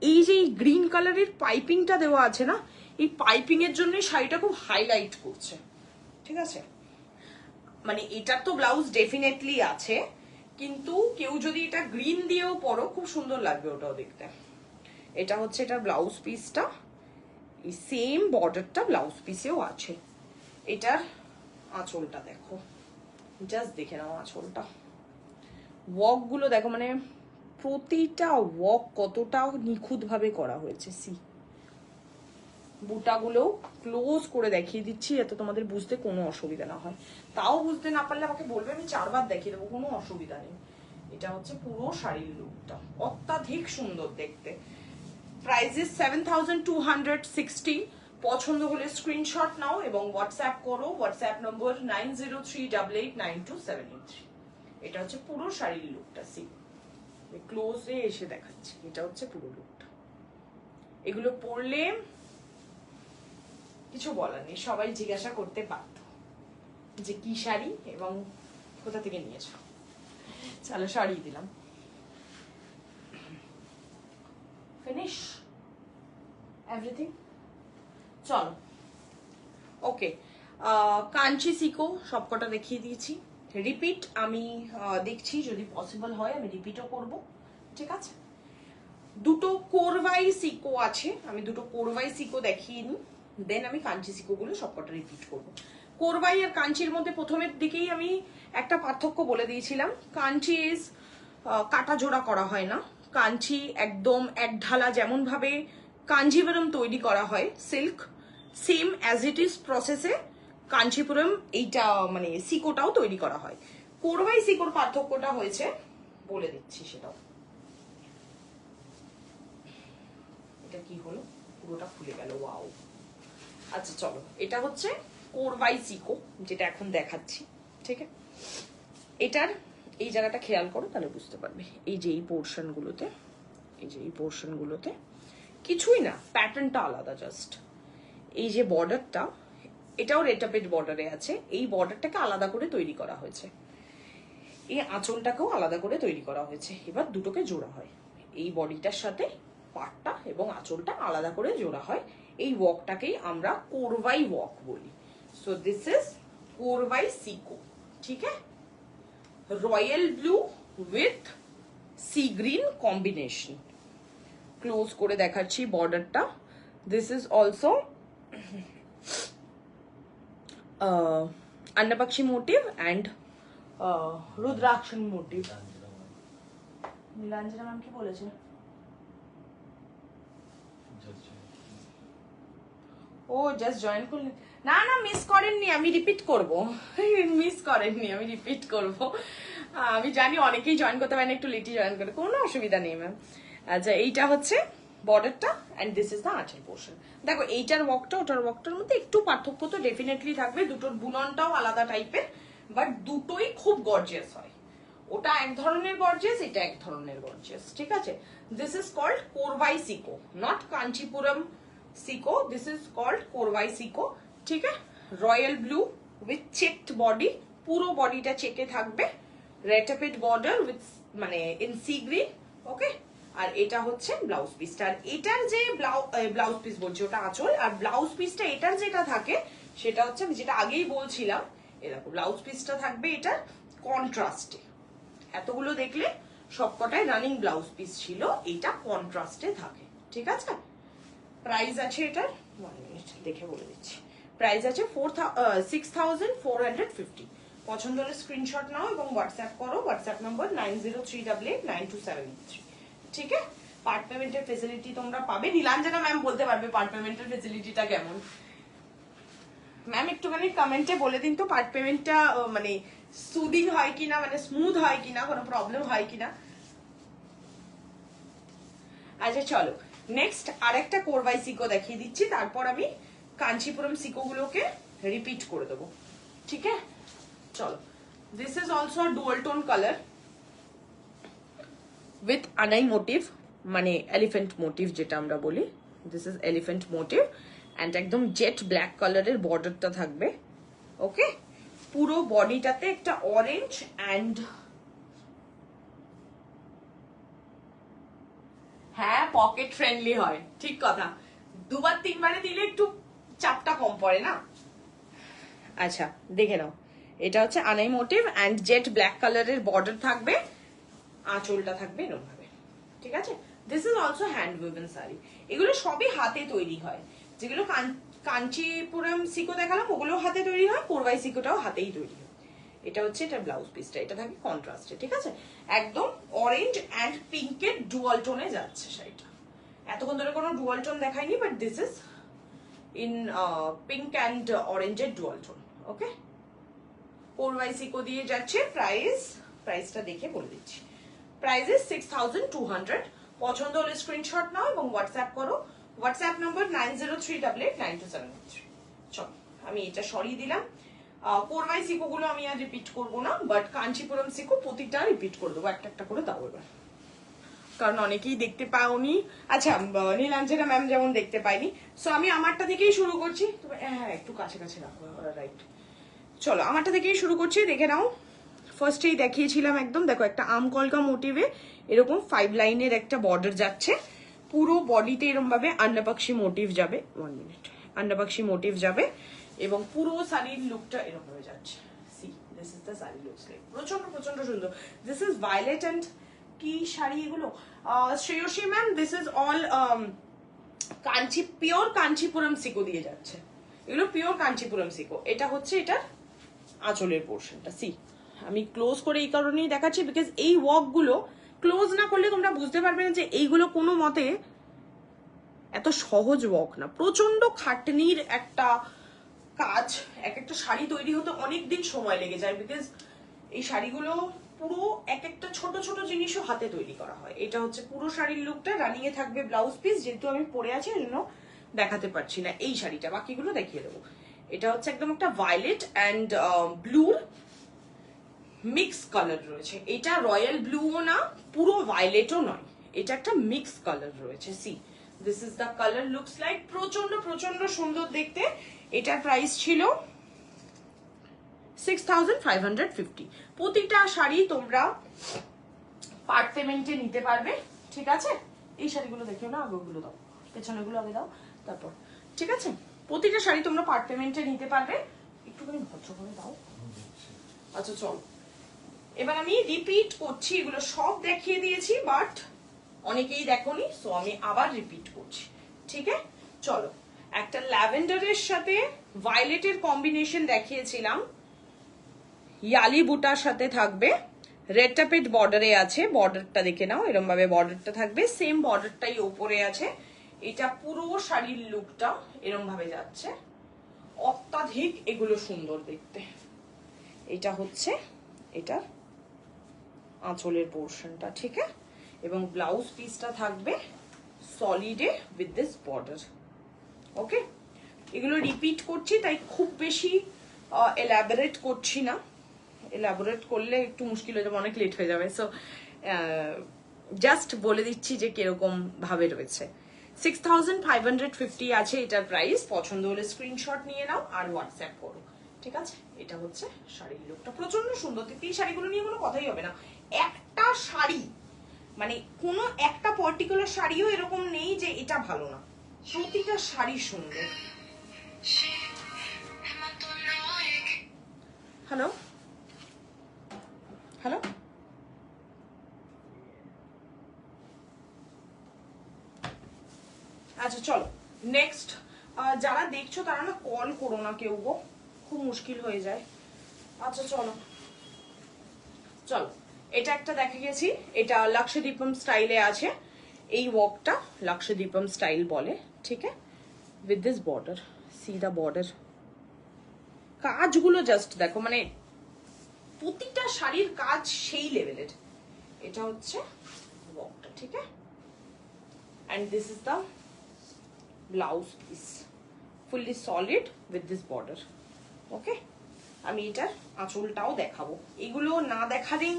এই যে গ্রিন কালারের পাইপিংটা দেওয়া আছে না, এই পাইপিং এর জন্য শাড়িটা খুব হাইলাইট করছে, ঠিক আছে। মানে এটার তো ব্লাউজ ডেফিনেটলি আছে, কিন্তু কেউ যদি এটা গ্রিন দিয়েও পরো খুব সুন্দর লাগবে ওটাও দেখতে। এটা হচ্ছে এটার ব্লাউজ পিসটা, এই সেম বর্ডারটা ব্লাউজ পিসেও আছে। এটার আঁচলটা দেখো, জাস্ট দেখে নাও আঁচলটা, ওয়ার্ক গুলো দেখো, মানে প্রতিটা ওয়ার্ক কতটা নিখুঁত ভাবে করা হয়েছে। সি বুটাগুলো ক্লোজ করে দেখিয়ে দিচ্ছি যাতে তোমাদের বুঝতে কোনো অসুবিধা না হয়, তাও বুঝতে না পারলে আমাকে বলবে, আমি 4 বার দেখিয়ে দেবো, কোনো অসুবিধা নেই। এটা হচ্ছে পুরো শাড়ির লুকটা, অত্যাধিক সুন্দর দেখতে। প্রাইসেস 7,260। পছন্দ হলে স্ক্রিনশট নাও এবং হোয়াটসঅ্যাপ করো, হোয়াটসঅ্যাপ নম্বর 9038892783। এটা হচ্ছে পুরো শাড়ির লুকটা। সি ক্লোজে এসে দেখাচ্ছি, এটা হচ্ছে পুরো লুকটা। এগুলো পরলে কিছু বলার নেই, সবাই জিজ্ঞাসা করতে বাধ্য যে কি শাড়ি এবং কোথা থেকে নিয়েছো। চলো সরিয়ে দিলাম, ফিনিশ এভরিথিং। চলো ওকে, কাঞ্চি সিকো সবকটা দেখিয়ে দিয়েছি। রিপিট আমি দেখছি যদি পসিবল হয় আমি রিপিটও করব, ঠিক আছে। দুটো কোরবাই সিকো আছে, আমি দুটো কোরবাই সিকো দেখিয়ে নিই, দেন আমি কাঞ্চি সিকোগুলো সবকটা রিপিট করব। কোরবাই আর কাঞ্চির মধ্যে প্রথমের দিকেই আমি একটা পার্থক্য বলে দিয়েছিলাম। কাঞ্চি ইজ কাটা জোড়া করা হয় না, কাঞ্চি একদম এক ঢালা, যেমন ভাবে কাঞ্জিভরম তৈরি করা হয় silk, same as it is প্রসেসে কাঞ্চিপুরম এইটা মানে সিকোটাও তৈরি করা হয়। কোরবাই সিকোর পার্থক্যটা হয়েছে বলে দিচ্ছি, সেটাও। এটা কি হলো, পুরোটা খুলে গেল, ওয়াও। আচ্ছা চলো, এটা হচ্ছে কোরবাই সিকো যেটা এখন দেখাচ্ছি, ঠিক আছে। এটার এই জায়গাটা খেয়াল করো তাহলে বুঝতে পারবে। এই যে এই পোর্শনগুলোতে, এই যে এই পোর্শনগুলোতে কিছুই না, প্যাটার্নটা আলাদা জাস্ট। এই যে বর্ডারটা, এটাও রেটাপেড বর্ডারে আছে, এই বর্ডারটাকে আলাদা করে তৈরি করা হয়েছে, এই আঁচলটাকেও আলাদা করে তৈরি করা হয়েছে। এবার দুটোকে জোড়া হয়, এই বডিটার সাথে পাটটা এবং আঁচলটা আলাদা করে জোড়া হয়। এই ওয়ার্কটাকেই আমরা কোরবাই ওয়ার্ক বলি। সো দিস ইজ কোরবাই সিকো, ঠিক আছে। Royal blue with sea green combination. Close করে দেখাচ্ছি বর্ডারটা। This is also Annapakshi motive and Rudrakshi motive. Nilanjana ma'am কি বলেছে? ও জাস্ট জয়েন করলেন? না না, মিস করেননি, আমি রিপিট করব। মিস করেননি, আমি রিপিট করব। আমি জানি অনেকেই জয়েন করতে পারেন, একটু লেটে জয়েন করে, কোনো অসুবিধা নেই ম্যাম। আচ্ছা, এইটা হচ্ছে বর্ডারটা এন্ড দিস ইজ দ্য আঁচল পোর্শন। দেখো এইটার ওয়ার্কটা ওটার ওয়ার্কটার মধ্যে একটু পার্থক্য তো ডেফিনেটলি থাকবে, দুটোর বুননটাও আলাদা টাইপের, বাট দুটোই খুব গর্জিয়াস হয়। ওটা এক ধরনের গর্জিয়াস, এটা এক ধরনের গর্জিয়াস, ঠিক আছে। This is called Korvai sico, not Kanchipuram sico, this is called Korvai sico, ঠিক আছে। Royal blue with checked body, পুরো বডিটা চেকে থাকবে, রেটাপেড বর্ডার উইথ মানে ইন সি গ্রিন, ওকে। আর এটা হচ্ছে ব্লাউজ পিসটা, আর এটার যে ব্লাউজ পিস বলছি ওটা আঁচল, আর ব্লাউজ পিসটা এটার যেটা থাকে সেটা হচ্ছে আমি যেটা আগেই বলছিলাম, এরকম ব্লাউজ পিসটা থাকবে এটার কন্ট্রাস্টে। এতগুলো দেখলে সবকটাই রানিং ব্লাউজ পিস ছিল, এটা কন্ট্রাস্টে থাকে, ঠিক আছে। প্রাইস আছে এটার 1 মিনিট দেখে বলে দিচ্ছি। প্রাইস আছে 6450। পছন্দ হলে স্ক্রিনশট নাও এবং হোয়াটসঅ্যাপ করো। হোয়াটসঅ্যাপ নম্বর 9038892783, ঠিক আছে। পার্ট পেমেন্টের ফেসিলিটি তোমরা পাবে। নীলাঞ্জনা ম্যাম বলতে পারবে পার্ট পেমেন্টের ফেসিলিটিটা কেমন। ম্যাম একটুখানি কমেন্টে বলে দিন তো পার্ট পেমেন্টটা মানে সুদিং হয় কিনা, মানে স্মুথ হয় কিনা, কোনো প্রবলেম হয় কিনা। আচ্ছা চলো, নেক্সট আরেকটা কোরবাই সিকো দেখিয়ে দিচ্ছি, তারপর আমি কাঞ্চিপুরম সিকো গুলোকে রিপিট করে দেবো, ঠিক আছে। চলো, this is also dual tone colour with আনাই মোটিভ, মানে এলিফেন্ট মোটিভ যেটা আমরা বলি, this is elephant motif and একদম জেট ব্ল্যাক কালারের বর্ডারটা থাকবে, ওকে। পুরো বডিটাতে একটা অরেঞ্জ অ্যান্ড, হ্যাঁ পকেট ফ্রেন্ডলি হয়, ঠিক কথা, দুবার তিনবারে দিলে একটু চাপটা কম পড়ে না। আচ্ছা দেখে নাও, এটা হচ্ছে Anai motif and jet black কালারের বর্ডার থাকবে, আঁচলটা থাকবে এরকম ভাবে, ঠিক আছে। This is also hand woven sari, এগুলো সবই হাতে তৈরি হয়। যেগুলো কাঞ্চিপুরম সিকো দেখালাম ওগুলো হাতে তৈরি হয়, কোরবাই সিকোটাও হাতেই তৈরি হয়। এটা হচ্ছে এটা ব্লাউজ পিসটা, এটা থাকে কন্ট্রাস্টে, ঠিক আছে। একদম অরেঞ্জ অ্যান্ড পিঙ্কের ডুয়াল টোনে যাচ্ছে শাড়িটা। এতক্ষণ ধরে কোনো ডুয়াল টোন দেখাইনি, but this is in pink and অরেঞ্জের dual tone, okay. Korvai sico দিয়ে যাচ্ছে। প্রাইসটা দেখে বলে দিচ্ছি। Price is 6200। পছন্দ হলে স্ক্রিনশট নাও এবং হোয়াটসঅ্যাপ করো। WhatsApp number 9038892783। চল আমি এটা সরিয়ে দিলাম। কোরবাই সিকো গুলো আমি আর রিপিট করবো না, বাট কাঞ্চিপুরম সিকো প্রতিটা রিপিট করে দেবো, একটা একটা করে দাও এবার। কারণ অনেকেই দেখতে পাওনি। আচ্ছা, নীলাঞ্জনা ম্যাম যেমন দেখতে পাইনি, সো আমি আমারটা থেকেই শুরু করছি। হ্যাঁ, একটু কাছে কাছে রাখো, রাইট। চলো আমারটা থেকেই শুরু করছি, দেখে নাও। ফার্স্টেই দেখিয়েছিলাম একদম, দেখো একটা আম কলকা মোটিভে এরকম 5 লাইনের একটা বর্ডার যাচ্ছে, পুরো বডিতে এরকম ভাবে আন্নাপাক্ষী মোটিভ যাবে। 1 মিনিট, আন্নাপাক্ষী মোটিভ যাবে এবং পুরো শাড়ির লুকটা এরকম ভাবে যাচ্ছে। See, this is the sari looks like. প্রচন্ড প্রচন্ড সুন্দর। দিস ইজ ভায়োলেট এন্ড কি শাড়ি এগুলো? Shreyasi ma'am, this is all Kanchi, pure Kanchipuram sico দিয়ে যাচ্ছে। এগুলো পিওর কাঞ্চিপুরম সিকো। এটা হচ্ছে এটার আঁচলের পোর্শনটা। সি, আমি ক্লোজ করে এই কারণেই দেখাচ্ছি বিকজ এই ওয়ার্ক গুলো ক্লোজ না করলে তোমরা বুঝতে পারবে না যে এইগুলো কোনো মতে এত সহজ ওয়ার্ক না, প্রচন্ড খাটনির একটা কাজ। এক একটা শাড়ি তৈরি হতে অনেক দিন সময় লেগে যায় বিকজ এই শাড়িগুলো পুরো এক একটা ছোট ছোট জিনিসও হাতে তৈরি করা হয়। এটা হচ্ছে পুরো শাড়ির লুকটা, রানিং এ থাকবে ব্লাউজ পিস, যেহেতু আমি পরে আছি ওই জন্য দেখাতে পারছি না এই শাড়িটা, বাকিগুলো দেখিয়ে দেবো। এটা হচ্ছে একদম একটা ভায়োলেট অ্যান্ড ব্লুর মিক্স কালার রয়েছে। এটা রয়্যাল ব্লুও না, পুরো ভায়োলেটও নয়, এটা একটা মিক্স কালার রয়েছে। See, this is the colour looks like. প্রচন্ড প্রচন্ড সুন্দর দেখতে। এটার প্রাইস ছিল 6550। প্রতিটা শাড়ি তোমরা পার্ট পেমেন্টে নিতে পারবে, ঠিক আছে? এই শাড়িগুলো দেখিও না, আগেগুলো দাও, পেছনেগুলো আগে দাও, তারপর, ঠিক আছে? প্রতিটা শাড়ি তোমরা পার্ট পেমেন্টে নিতে পারবে। একটুখানি ভদ্র করে দাও। আচ্ছা চলো, এবার আমি রিপিট করছি, এগুলো সব দেখিয়ে দিয়েছি বাট অনেকেই দেখোনি, সো আমি আবার রিপিট করছি, ঠিক আছে? চলো, একটা ল্যাভেন্ডারের সাথে ভায়োলেটের কম্বিনেশন দেখিয়েছিলাম, ইয়ালি বুটার সাথে থাকবে, রেড টাপেড বর্ডারে আছে। বর্ডারটা দেখে নাও, এরকম ভাবে বর্ডারটা থাকবে, সেম বর্ডারটাই উপরে আছে। এটা পুরো শাড়ির লুকটা এরকম ভাবে যাচ্ছে, অত্যাধিক এগুলো সুন্দর দেখতে। এটা হচ্ছে এটার আঁচলের পোর্শনটা, ঠিক আছে? এবং ব্লাউজ পিসটা থাকবে সলিডে উইথ দিস বর্ডার। ওকে, এগুলো রিপিট করছি তাই খুব বেশি এলাবোরেট করছি না, এলাবোরেট করলে একটু মুশকিল হয়ে যাবে, অনেক লেট হয়ে যাবে। সো জাস্ট বলে দিচ্ছি যে কিরকম ভাবে রয়েছে। 6550 আছে এটার প্রাইস। পছন্দ হলে স্ক্রিনশট নিয়ে নাও আর হোয়াটসঅ্যাপ করো, ঠিক আছে? এটা হচ্ছে শাড়ির লুকটা, প্রচন্ড সুন্দর দেখতে। এই শাড়িগুলো নিয়ে কোনো কথাই হবে না। একটা শাড়ি মানে কোনো একটা পার্টিকুলার শাড়িও এরকম নেই যে এটা ভালো না, প্রতিটা শাড়ি সুন্দর। হ্যালো হ্যালো, আচ্ছা চলো নেক্সট। যারা দেখছো তারা না কল করো না কেউ গো, খুব মুশকিল হয়ে যায়। আচ্ছা চলো চলো, এটা একটা দেখে গেছি, এটা লাক্ষদ্বীপম স্টাইলে আছে। এই ওয়ার্কটা লাক্ষদ্বীপম স্টাইল বলে, ঠিক আছে? With this border, see the border, কাজগুলো জাস্ট দেখো, মানে প্রতিটা শাড়ির কাজ সেই লেভেলের। এটা হচ্ছে ওয়ার্কটা, ঠিক আছে? And this is the blouse piece, fully solid with this border. Okay, আমি এটার আঁচলটাও দেখাবো, এগুলো না দেখালেই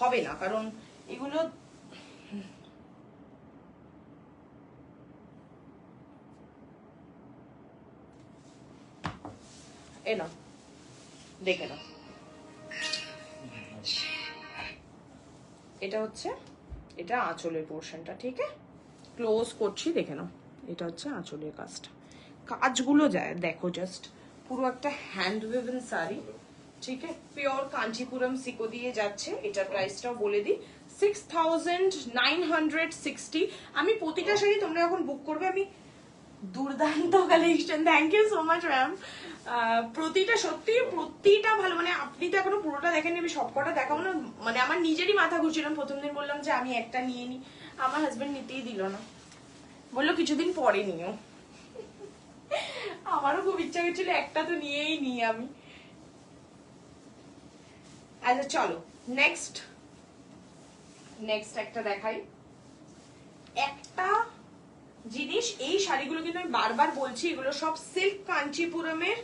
হবে না কারণ এগুলো এ না, দেখে নাও। এটা হচ্ছে এটা আঁচলের পোর্শনটা, ঠিক আছে? ক্লোজ করছি, দেখে নাও। এটা হচ্ছে আঁচলের কাজটা, কাজগুলো যায় দেখো, জাস্ট পুরো একটা হ্যান্ড ওয়েভেন শাড়ি, ঠিক আছে? পিওর কাঞ্চিপুরম সিকো দিয়ে যাচ্ছে। এটার প্রাইসটাও বলে দিই, 6960। আমি প্রতিটা শাড়ি তোমরা এখন বুক করবে, আমি দুর্দান্ত collection, thank you so much ma'am. প্রতিটা সত্যি প্রতিটা ভালো, মানে আপনি তো এখনো পুরোটা দেখেন, আমি সবকটা দেখাবো না, মানে আমার নিজেরই মাথা ঘুরছিলাম। প্রথম দিন বললাম যে আমি একটা নিয়ে নি, আমার হাজবেন্ড নিতেই দিল না, বললো কিছুদিন পরে নিও। আমারও খুব ইচ্ছা করছিল একটা তো নিয়েই নি আমি। আচ্ছা চলো নেক্সট একটা দেখাই। একটা জিনিস, এই শাড়িগুলো কিন্তু আমি বারবার বলছি, এগুলো সব সিল্ক কাঞ্চিপুরমের,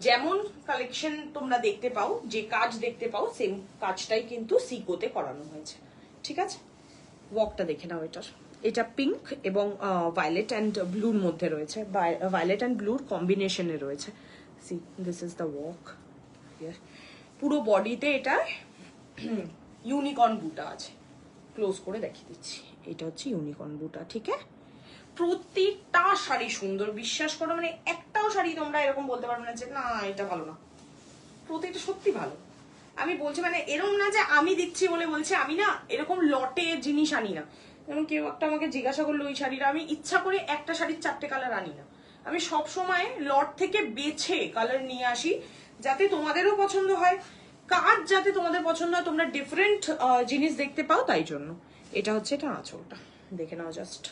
যেমন কালেকশন তোমরা দেখতে পাও, যে কাজ দেখতে পাও, সেম কাজটাই কিন্তু সিকোতে করানো হয়েছে, ঠিক আছে? ওয়ার্কটা দেখে নাও এটার। এটা পিঙ্ক এবং ভায়োলেট অ্যান্ড ব্লুর মধ্যে রয়েছে, ভায়োলেট অ্যান্ড ব্লুর কম্বিনেশনে রয়েছে। See this is the work. পুরো বডিতে এটা ইউনিকর্ন বুটা আছে। ক্লোজ করে দেখিয়ে দিচ্ছি, এটা হচ্ছে ইউনিকর্ন বুটা। ঠিক আছে, প্রত্যেকটা শাড়ি সুন্দর, বিশ্বাস করো, মানে একটাও শাড়ি তোমরা এরকম বলতে পারবে না যে না এটা ভালো না, প্রত্যেকটা সত্যি ভালো। আমি বলছি মানে এরকম না যে আমি দিচ্ছি বলে বলছি, আমি না এরকম লটে জিনিস আনি না। যেমন কেউ একটা আমাকে জিজ্ঞাসা করলো ওই শাড়িটা, আমি ইচ্ছা করে একটা শাড়ির 4টে কালার আনি না, আমি সব সময় লট থেকে বেছে কালার নিয়ে আসি যাতে তোমাদেরও পছন্দ হয়, কাজ যাতে তোমাদের পছন্দ হয়, তোমরা ডিফারেন্ট জিনিস দেখতে পাও, তাই জন্য। এটা হচ্ছে এটা আঁচলটা, দেখে নাও জাস্ট।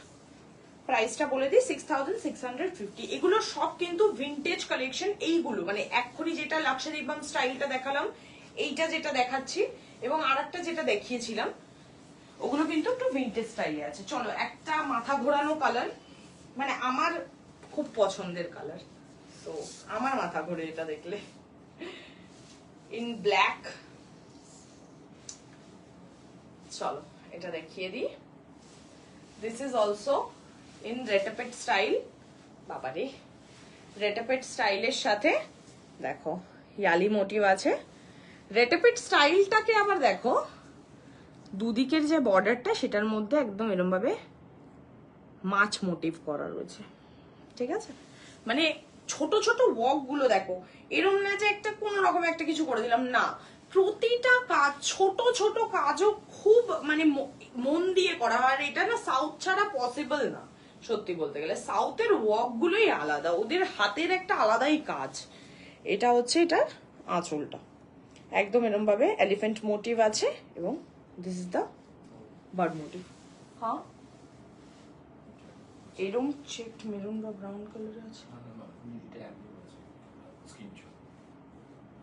প্রাইসটা বলে দিই 6650। এগুলো সব কিন্তু ভিন্টেজ কালেকশন। এইগুলো মানে এক্ষুনি যেটা লাক্সারি বাম স্টাইলটা দেখালাম, এইটা যেটা দেখাচ্ছি এবং আরেকটা যেটা দেখিয়েছিলাম, ওগুলো কিন্তু একটু ভিন্টেজ স্টাইলে আছে। চলো একটা মাথা ঘোরানো কালার, মানে আমার খুব পছন্দের কালার, তো আমার মাথা ঘোরে এটা দেখলে। ইন ব্ল্যাক, চলো এটা দেখিয়ে দিই। This is also in rettapet style. বাবারে, রেটাপেট স্টাইলের সাথে দেখো ইয়ালি মোটিভ আছে। রেটাপেট স্টাইলটাকে আবার দেখো, দুদিকের যে বর্ডারটা সেটার মধ্যে একদম এরম ভাবে মাছ মোটিভ করা রয়েছে। ঠিক আছে, মানে ছোট ছোট ওয়ার্ক গুলো দেখো, এরম না যে একটা কোন রকম একটা কিছু করে দিলাম, না, প্রতিটা কাজ ছোট ছোট কাজও খুব মানে মন দিয়ে করা হয়। এটা না সাউথ ছাড়া পসিবল না, সত্যি বলতে গেলে সাউথের ওয়ার্ক গুলোই আলাদা, ওদের হাতের একটা আলাদাই কাজ। এটা হচ্ছে এটার আঁচলটা, একদম এরম ভাবে এলিফ্যান্ট মোটিভ আছে এবং this is the bird motif. হ্যাঁ, এরম চেকড মেরুন বা ব্রাউন কালার আছে,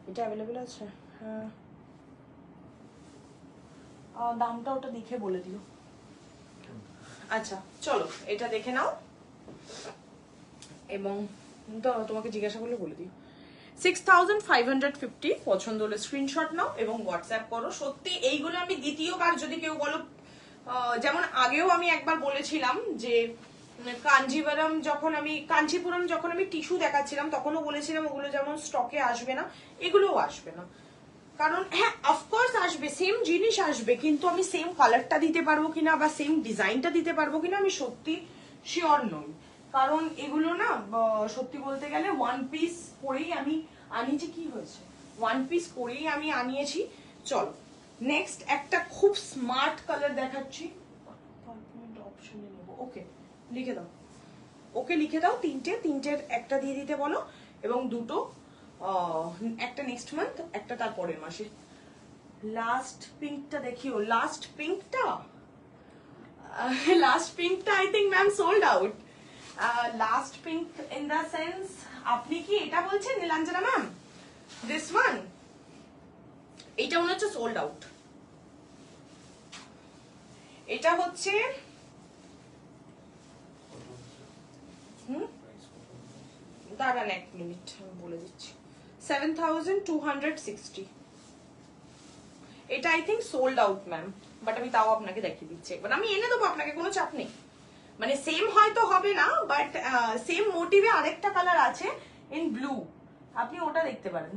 এটা অ্যাভেলেবেল আছে। হ্যাঁ, দামটা ওটা দেখে বলে দিও। আচ্ছা চলো এটা দেখে নাও এবং তোমাকে জিজ্ঞাসা করলে বলে দিও। 6550। পছন্দ হলে স্ক্রিনশট নাও এবং হোয়াটসঅ্যাপ করো। সত্যি এইগুলো আমি দ্বিতীয়বার, যদি কেউ বলো, যেমন আগেও আমি একবার বলেছিলাম যে কাঞ্জিপুরম যখন আমি টিস্যু দেখাচ্ছিলাম তখনও বলেছিলাম ওগুলো যেমন স্টকে আসবে না, এগুলোও আসবে না। কারণ হ্যাঁ অফকোর্স আসবে, সেম জিনিস আসবে, কিন্তু আমি সেম কালারটা দিতে পারবো কিনা বা সেম ডিজাইনটা দিতে পারবো কিনা আমি সত্যি শিওর নই। কারণ এগুলো না সত্যি বলতে গেলে ওয়ান পিস করেই আমি আনিয়েছি। কি হয়েছে, ওয়ান পিস করেই আমি আনিয়েছি। চলো নেক্সট একটা খুব স্মার্ট কালার দেখাচ্ছি, অপশনে নেবো। ওকে লিখে দাও, ওকে লিখে দাও, তিনটের একটা দিয়ে দিতে বলো এবং দুটো, একটা নেক্সট মান্থ, একটা তার পরের মাসে। লাস্ট পিঙ্কটা দেখিও, লাস্ট পিঙ্কটা I think ma'am sold out. Last pink in the sense, আপনি কি এটা বলছেন নীলাঞ্জনা ম্যাম? দিস ওয়ান, এটা মনে হচ্ছে সোল্ড আউট। এটা হচ্ছে দাঁড়ান এক মিনিট আমি বলে দিচ্ছি, 7260। এটা I think sold out ma'am, but আমি তাও আপনাকে দেখিয়ে দিচ্ছি একবার, আমি এনে দেবো আপনাকে, কোনো চাপ নেই। মানে সেম হয়তো হবে না, বাট সেম মোটিভে আরেকটা কালার আছে ইন ব্লু, আপনি ওটা দেখতে পারেন।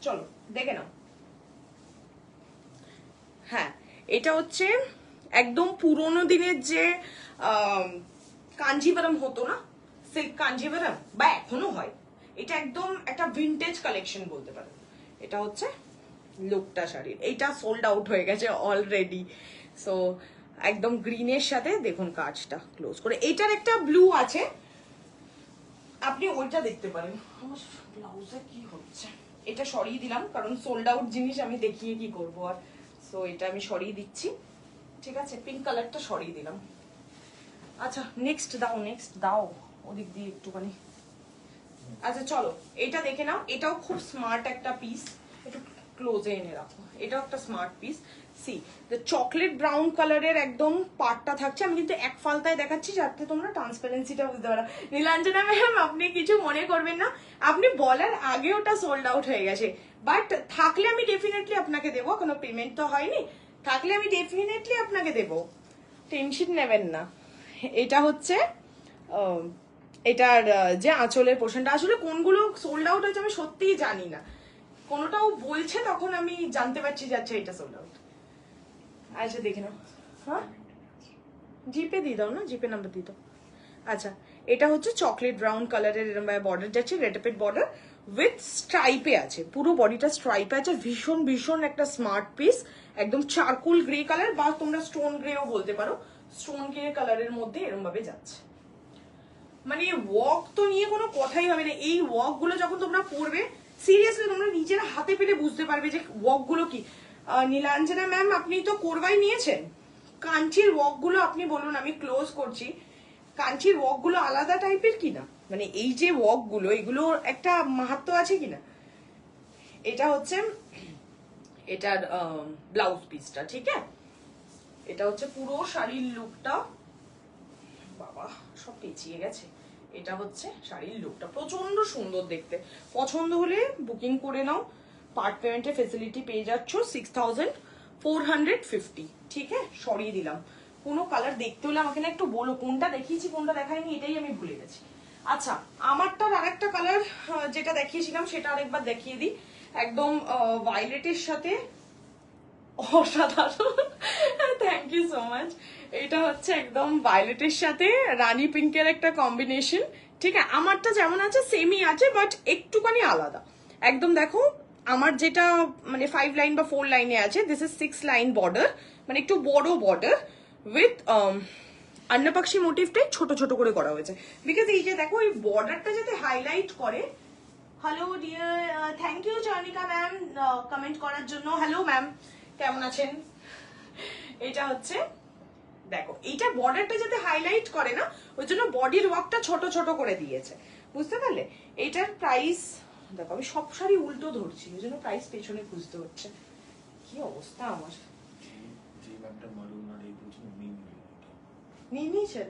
চলো দেখে নাও। হ্যাঁ, এটা হচ্ছে একদম পুরোনো দিনের যে কাঞ্জিভারম হতো না, সিল্ক কাঞ্জিভারম, বা এখনো হয়, এটা একদম একটা ভিন্টেজ কালেকশন বলতে পারেন। এটা হচ্ছে লুকটা শাড়ির, এইটা সোল্ড আউট হয়ে গেছে অলরেডি। সো একদম গ্রিনের সাথে দেখুন কাজটা ক্লোজ করে, এইটার একটা ব্লু আছে, আপনি ওইটা দেখতে পারেন। আমার ব্লাউজে কি হচ্ছে, এটা সরিয়ে দিলাম কারণ সোল্ড আউট জিনিস আমি দেখিয়ে কি করবো আর, সো এটা আমি সরিয়ে দিচ্ছি। ঠিক আছে, পিঙ্ক কালারটা সরিয়ে দিলাম। আচ্ছা নেক্সট দাও ওদিক দিয়ে একটুখানি। আচ্ছা চলো এটা দেখে নাও, এটাও খুব স্মার্ট একটা পিস, একটু ক্লোজে এনে রাখো। এটাও একটা smart piece. C the chocolate brown কালারের একদম পাটটা থাকছে। আমি কিন্তু এক ফালতায় দেখাচ্ছি যাতে তোমরা ট্রান্সপারেন্সিটা বুঝতে পারো। নীলাঞ্জনা ম্যাম আপনি কিছু মনে করবেন না, আপনি বলার আগে ওটা সোল্ড আউট হয়ে গেছে, বাট থাকলে আমি ডেফিনেটলি আপনাকে দেবো, কোনো পেমেন্ট তো হয়নি, থাকলে আমি ডেফিনেটলি আপনাকে দেবো, টেনশন নেবেন না। এটা হচ্ছে এটার যে আঁচলের পোর্শনটা, আসলে কোনগুলো সোল্ড আউট হয়েছে আমি সত্যিই জানি না, কোনোটাও বলছে তখন আমি জানতে পারছি যাচ্ছে এটা সোল্ড আউট। আচ্ছা দেখে নাও। হ্যাঁ জিপে দিয়ে দাও না, জিপে নাম্বার দিয়ে দাও। আচ্ছা এটা হচ্ছে চকলেট ব্রাউন কালারের বর্ডার যাচ্ছে, রেটাপেড বর্ডার উইথ স্ট্রাইপে আছে, পুরো বডিটা স্ট্রাইপে আছে, ভীষণ ভীষণ একটা স্মার্ট পিস, একদম চারকোল গ্রে কালার বা তোমরা স্টোন গ্রেও বলতে পারো, স্টোন গ্রে কালারের মধ্যে এরকম ভাবে যাচ্ছে। মানে ওয়াক তো নিয়ে কোনো কথাই হবে না, এই ওয়াক গুলো যখন তোমরা পড়বে সিরিয়াসলি তোমরা নিজের হাতে পেলে বুঝতে পারবে যে ওয়াক গুলো কি। নীলাঞ্জনা ম্যাম আপনি তো কোরবাই নিয়েছেন, কাঞ্চির ওয়াক গুলো আপনি বলুন, আমি ক্লোজ করছি, কাঞ্চির ওয়াক গুলো আলাদা টাইপের কিনা, মানে এই যে ওয়াক গুলো এগুলো একটা মাহাত্ম্য আছে কিনা। এটা হচ্ছে এটার ব্লাউজ পিসটা, ঠিক আছে, এটা হচ্ছে পুরো শাড়ির লুকটা, বাবা সব পেঁচিয়ে গেছে। এটা হচ্ছে শাড়ির লুকটা, প্রচন্ড সুন্দর দেখতে, পছন্দ হলে বুকিং করে নাও, পার্ট পেমেন্টের ফেসিলিটি পেয়ে যাচ্ছ 6450, ঠিক আছে, সরিয়ে দিলাম। কোনো কালার দেখতে হলে আমাকে না একটু বলো কোনটা দেখিয়েছি কোনটা দেখাইনি, এটাই আমি ভুলে গেছি। আচ্ছা আমারটার আরেকটা কালার যেটা দেখিয়েছিলাম সেটা আরেকবার দেখিয়ে দিই, একদম ভায়োলেটের সাথে, অসাধারণ, থ্যাংক ইউ সো মাচ। এটা হচ্ছে একদম ভায়োলেটের সাথে রানী পিঙ্কের একটা কম্বিনেশন, ঠিক আছে, আমারটা যেমন আছে সেমই আছে বাট একটুখানি আলাদা। একদম দেখো আমার যেটা মানে 5 লাইন বা 4 লাইনে আছে, দিস ইজ 6 লাইন বর্ডার, মানে একটু বড় বর্ডার উইথ আন্নাপাক্ষী মোটিভটাই ছোট ছোট করে করা হয়েছে, বিকজ এই যে দেখো এই বর্ডারটা যাতে হাইলাইট করে। Hello dear, thank you Chayanika ma'am comment করার জন্য। হ্যালো ম্যাম কেমন আছেন। এটা হচ্ছে দেখো এইটা বর্ডারটা যাতে হাইলাইট করে না, ওই জন্য বডির ওয়ার্কটা ছোট ছোট করে দিয়েছে, বুঝতে পারলে। এইটার প্রাইস দেখো, আমি সব শাড়ি উল্টো ধরছি ওই জন্য প্রাইস পেছনে খুঁজতে হচ্ছে, কি অবস্থা আমার। নিয়ে নিয়েছেন,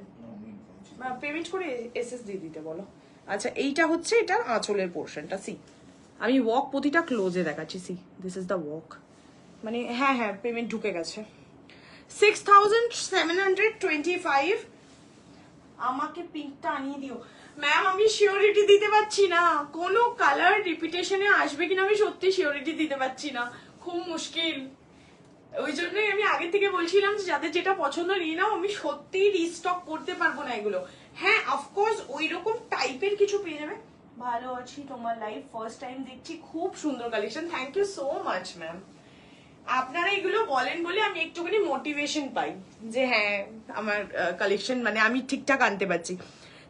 পেমেন্ট করে এসএস দিয়ে দিতে বলো। আচ্ছা এইটা হচ্ছে এটার আঁচলের পোর্শনটা, সি আমি ওয়াক প্রতিটা ক্লোজে দেখাচ্ছি, C this is the walk, মানে হ্যাঁ হ্যাঁ পেমেন্ট ঢুকে গেছে। 6725। আমাকে পিঙ্কটা আনিয়ে দিও ম্যাম, আমি শিওরিটি দিতে পারছি না, কোনো কালার রিপিটেশনে আসবে কিনা আমি সত্যি শিওরিটি দিতে পারছি না, খুব মুশকিল। ওই জন্যই আমি আগে থেকে বলছিলাম যে যাদের যেটা পছন্দ নিয়ে নাও, আমি সত্যি রিস্টক করতে পারবো না এগুলো। হ্যাঁ অফকোর্স ওই রকম টাইপের কিছু পেয়ে যাবে। ভালো আছি, তোমার লাইভ ফার্স্ট টাইম দেখছি, খুব সুন্দর collection, thank you so much ma'am. আপনারা এগুলো বলেন বলে আমি একটুখানি মোটিভেশন পাই যে হ্যাঁ আমার কালেকশন মানে আমি ঠিকঠাক আনতে পারছি।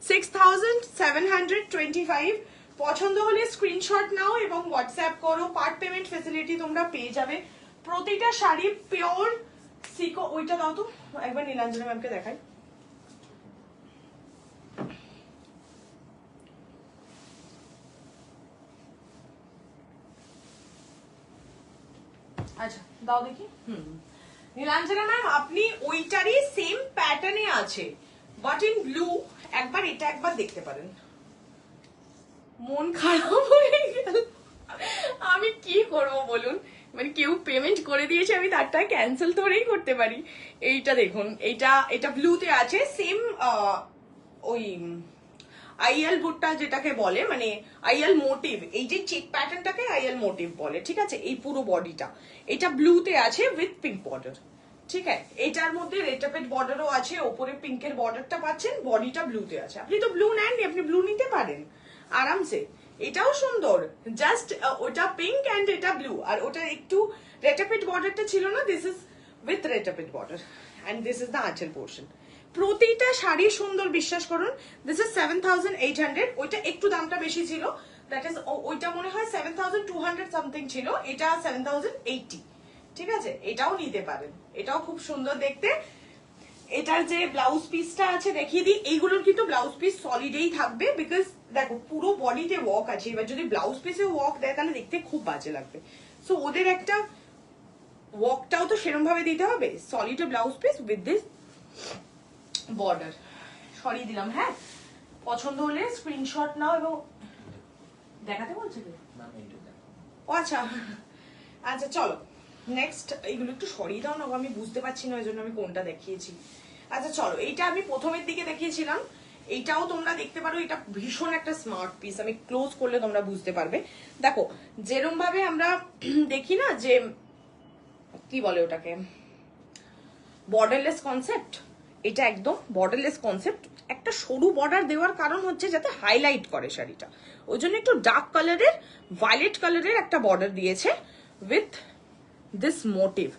6725, পছন্দ হলে স্ক্রিনশট নাও এবং হোয়াটসঅ্যাপ করো, পার্ট পেমেন্ট ফেসিলিটি তোমরা পেয়ে যাবে। প্রতিটা শাড়ি পিওর সিকো, ওইটা দাও তো একবার নীলাঞ্জনা ম্যামকে দেখাই। আচ্ছা দাও দেখি। নীলাঞ্জনা ম্যাম আপনি ওইটারই সেম প্যাটার্নে আছে বাট ইন ব্লু, একবার এটা একবার দেখতে পারেন। মন খারাপ হয়ে গেল, আমি কি করব বলুন, মানে কেউ পেমেন্ট করে দিয়েছে আমি তারটা ক্যান্সেল ধরেই করতে পারি। এইটা দেখুন, এটা ব্লুতে আছে, সেম ওই আইএল বুটটা যেটাকে বলে, মানে আইএল মোটিভ, এই যে চেক প্যাটার্নটাকে আইএল মোটিভ বলে, ঠিক আছে, এই পুরো বডিটা এটা ব্লুতে আছে উইথ পিঙ্ক বর্ডার, ঠিক আছে, এটার মধ্যে রেটাপেড বর্ডারও আছে, ওপরে পিঙ্কের বর্ডারটা পাচ্ছেন, বডিটা ব্লুতে আছে। আপনি তো ব্লু নেননি, আপনি ব্লু নিতে পারেন আরামসে, এটাও সুন্দর, জাস্ট ওটা পিঙ্ক অ্যান্ড এটা ব্লু, আর ওটা একটু রেটাপেড বর্ডারটা ছিল না, this is with rettapet border and this is the আঁচল পোর্শন। প্রতিটা শাড়ি সুন্দর, বিশ্বাস করুন। দিস ইজ 7800, ওইটা একটু দামটা বেশি ছিল, দ্যাট ইজ ওইটা মনে হয় 7200 সামথিং ছিল, এটা 7080, ঠিক আছে, এটাও নিতে পারেন, এটাও খুব সুন্দর দেখতে। এটার যে ব্লাউজ পিসটা আছে দেখিয়ে দিই, এইগুলোর কিন্তু ব্লাউজ পিস সলিডেই থাকবে বিকজ দেখো পুরো বডিতে ওয়ার্ক আছে, এবার যদি ব্লাউজ পিসে ওয়ার্ক দেয় তাহলে দেখতে খুব বাজে লাগবে। সো ওদের একটা ওয়ার্কটাও তো সেরকম ভাবে দিতে হবে। Solid blouse piece with this border সরিয়ে দিলাম। হ্যাঁ, পছন্দ হলে স্ক্রিনশট নাও এবং দেখাতে বলছে কি? ও আচ্ছা আচ্ছা, চলো নেক্সট। এগুলো একটু সরিয়ে দাও না, আমি বুঝতে পারছি না ওই জন্য আমি কোনটা দেখিয়েছি। আচ্ছা চলো, এইটা আমি প্রথমের দিকে দেখিয়েছিলাম, এইটাও তোমরা দেখতে পারো। এটা ভীষণ একটা স্মার্ট পিস, আমি ক্লোজ করলে তোমরা বুঝতে পারবে। দেখো যেরম ভাবে আমরা দেখি না যে কি বলে ওটাকে, বর্ডারলেস কনসেপ্ট, এটা একদম বর্ডারলেস কনসেপ্ট। একটা সরু বর্ডার দেওয়ার কারণ হচ্ছে যাতে হাইলাইট করে শাড়িটা, ওই জন্য একটু ডার্ক কালারের, ভায়োলেট কালারের একটা বর্ডার দিয়েছে with this motif.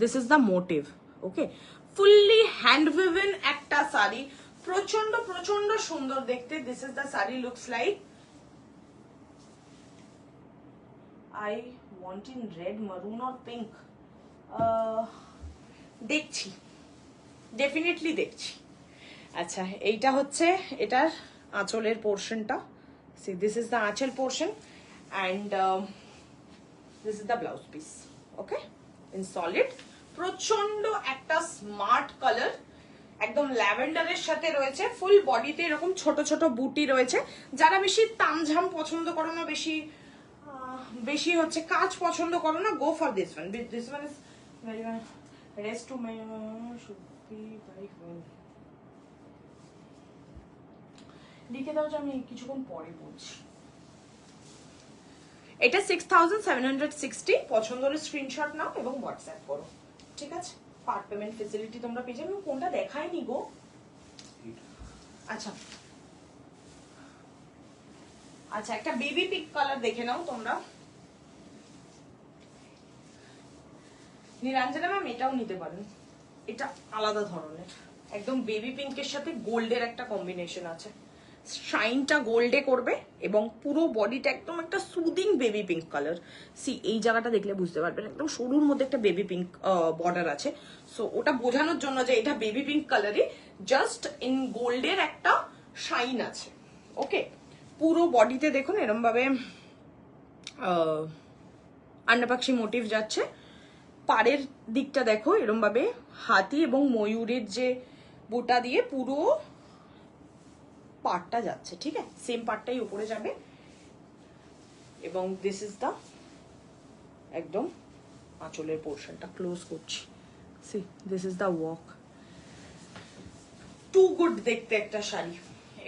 This is the motif. Okay, fully hand woven একটা শাড়ি, প্রচন্ড প্রচন্ড সুন্দর দেখতে। This is the sari looks like. I want in red, maroon or pink. দেখছি, ডেফিনেটলি দেখছি। আচ্ছা, এইটা হচ্ছে এটার আঁচলের পোর্শনটা। সি দিস ইজ দ্য আঁচল portion and this is the blouse piece. Okay, in solid, প্রচন্ড একটা স্মার্ট কালার, একদম ল্যাভেন্ডারের সাথে রয়েছে। ফুল বডিতে এরকম ছোট ছোট বুটি রয়েছে। যারা বেশি তামঝাম পছন্দ করো না, বেশি বেশি হচ্ছে কাজ পছন্দ করো না, go for this one. This one is very rest to my should be by লিখে দাও যে আমি কিছুক্ষণ পরে বলছি। এটা 6760। পছন্দ হলে স্ক্রিনশট নাও এবং হোয়াটসঅ্যাপ করো, ঠিক আছে? পার্ট পেমেন্ট ফেসিলিটি তোমরা পেয়ে যাবে। কোনটা দেখায়নি গো? আচ্ছা আচ্ছা, একটা বেবি পিঙ্ক কালার দেখে নাও তোমরা। নীলাঞ্জনা ম্যাম এটাও নিতে পারেন, এটা আলাদা ধরনের, একদম বেবি পিঙ্কের সাথে গোল্ডের একটা কম্বিনেশন আছে। শাইনটা গোল্ডে করবে এবং পুরো বডিটা একদম একটা soothing baby pink colour. See এই জায়গাটা দেখলে বুঝতে পারবেন, একদম সরুর মধ্যে একটা বেবি পিঙ্ক বর্ডার আছে। সো ওটা বোঝানোর জন্য যে এটা বেবি পিঙ্ক কালারই, জাস্ট ইন গোল্ডের একটা শাইন আছে। ওকে, পুরো বডিতে দেখুন এরম ভাবে আন্নাপাক্ষী মোটিভ যাচ্ছে। পাড়ের দিকটা দেখো এরম ভাবে হাতি এবং ময়ূরের যে বুটা দিয়ে পুরো পার্টটা যাচ্ছে, ঠিক আছে? সেম পার্টটাই উপরে যাবে এবং দিস ইজ দা একদম আঁচলের পোর্শনটা। ক্লোজ করছি, see this is the work. Too good দেখতে একটা শাড়ি।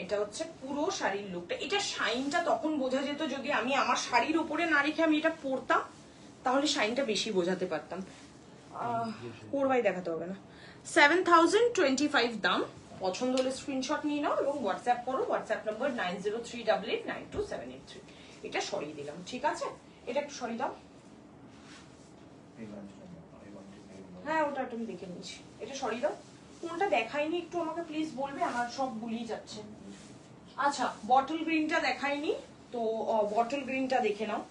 এটা হচ্ছে পুরো শাড়ির লুকটা। এটা শাইনটা তখন বোঝা যেত যদি আমি আমার শাড়ির উপরে না রেখে আমি এটা পরতাম, তাহলে শাইনটা বেশি বোঝাতে পারতাম। কোরবাই দেখাতে হবে না। 7025 দাম। পছন্দ হলে স্ক্রিনশট নিয়ে নাও এবং হোয়াটসঅ্যাপ করো। WhatsApp number 9038892783। এটা সরিয়ে দিলাম, ঠিক আছে? এটা একটু সরিয়ে দাও। হ্যাঁ, ওটা তুমি দেখে নিয়েছি। এটা সরিয়ে দাও। কোনটা দেখাইনি একটু আমাকে প্লিজ বলবে, আমার সব গুলিয়ে যাচ্ছে। আচ্ছা, বটল গ্রিনটা দেখাইনি, তো বটল গ্রিনটা দেখে নাও।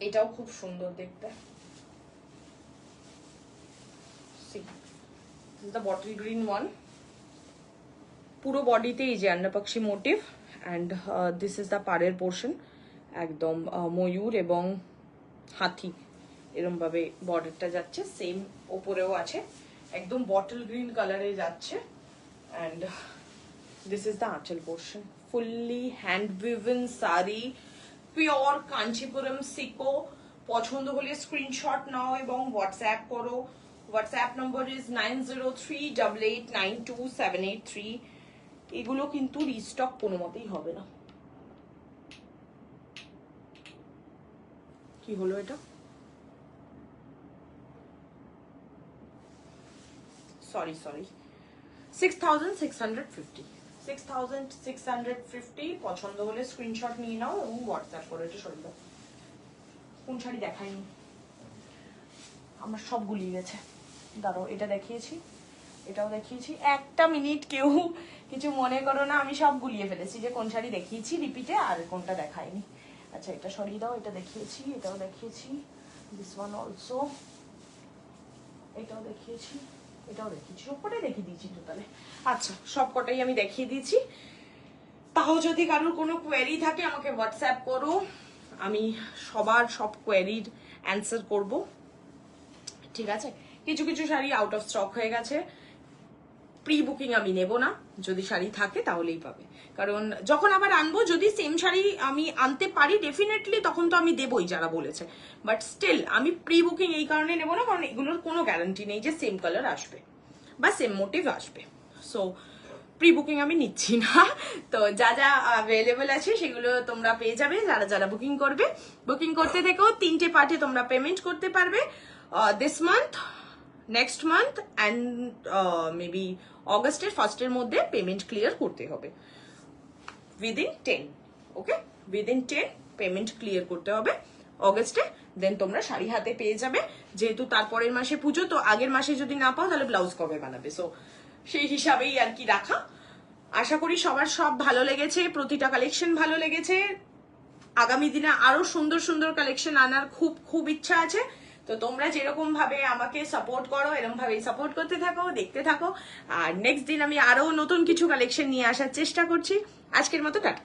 এটাও খুব সুন্দর দেখতে। This is the bottle green one. পুরো বডিতে এই যে Annapakshi motif and this is the পাড়ের পোর্শন। একদম ময়ূর এবং হাতি এরম ভাবে বর্ডারটা যাচ্ছে। সেম ওপরেও আছে, একদম বটল গ্রিন কালারে যাচ্ছে। অ্যান্ড দিস ইজ দ্য আঁচল portion. Fully hand woven sari, pure Kanchipuram sico. পছন্দ হলে স্ক্রিনশট নাও এবং হোয়াটসঅ্যাপ করো। WhatsApp number is 9038892783। এগুলো কিন্তু রিস্টক কোনো মতেই হবে না। কি হলো এটা? সরি 6650। 6650। পছন্দ হলে স্ক্রিনশট নিয়ে নাও এবং হোয়াটসঅ্যাপ করো। এটা সরিয়ে দাও। কোন শাড়ি দেখায়নি? আমার সব গুলিয়ে গেছে। দাঁড়াও, এটা দেখিয়েছি, এটাও দেখিয়েছি। একটা মিনিট, কেউ কিছু মনে করো না, আমি সব গুলিয়ে ফেলেছি যে কোন শাড়ি দেখিয়েছি রিপিটে আর কোনটা দেখায়নি। আচ্ছা, এটা সরিয়ে দাও। এটা দেখিয়েছি, এটাও দেখিয়েছি, দিস ওয়ান অলসো, এটাও দেখিয়েছি, এটাও দেখিয়েছি, সবকটাই দেখিয়ে দিয়েছি টোটালে। আচ্ছা, সবকটাই আমি দেখিয়ে দিয়েছি। তাও যদি কারোর কোনো কোয়েরি থাকে আমাকে হোয়াটসঅ্যাপ করো, আমি সবার সব কোয়েরির অ্যান্সার করব, ঠিক আছে? কিছু কিছু শাড়ি আউট অফ স্টক হয়ে গেছে, প্রি বুকিং আমি নেব না, যদি শাড়ি থাকে তাহলেই পাবে। কারণ যখন আবার আনবো, যদি সেম শাড়ি আমি আনতে পারি ডেফিনেটলি তখন তো আমি দেবই যারা বলেছে, বাট স্টিল আমি প্রি বুকিং এই কারণে নেব না, কারণ এগুলোর কোনো গ্যারান্টি নেই যে সেম কালার আসবে বা সেম মোটিভ আসবে। সো প্রি বুকিং আমি নিচ্ছি না। তো যা যা অ্যাভেলেবল আছে সেগুলো তোমরা পেয়ে যাবে যারা যারা বুকিং করবে। বুকিং করতে থেকেও 3টে পার্টে তোমরা পেমেন্ট করতে পারবে, this month, next month and maybe অগস্টের ফার্স্টের মধ্যে পেমেন্ট ক্লিয়ার করতে হবে, within 10, okay, within 10 payment clear করতে হবে অগস্টে, দেন তোমরা শাড়ি হাতে পেয়ে যাবে। যেহেতু তারপরের মাসে পুজো, তো আগের মাসে যদি না পাও তাহলে ব্লাউজ কবে বানাবে, সো সেই হিসাবেই আর কি রাখা। আশা করি সবার সব ভালো লেগেছে, প্রতিটা কালেকশন ভালো লেগেছে। আগামী দিনে আরো সুন্দর সুন্দর কালেকশন আনার খুব খুব ইচ্ছা আছে। তো তোমরা যেরকম ভাবে আমাকে সাপোর্ট করো, এরকম ভাবে সাপোর্ট করতে থাকো, দেখতে থাকো। আর নেক্সট দিন আমি আরো নতুন কিছু কালেকশন নিয়ে আসার চেষ্টা করছি। আজকের মতো টাটা।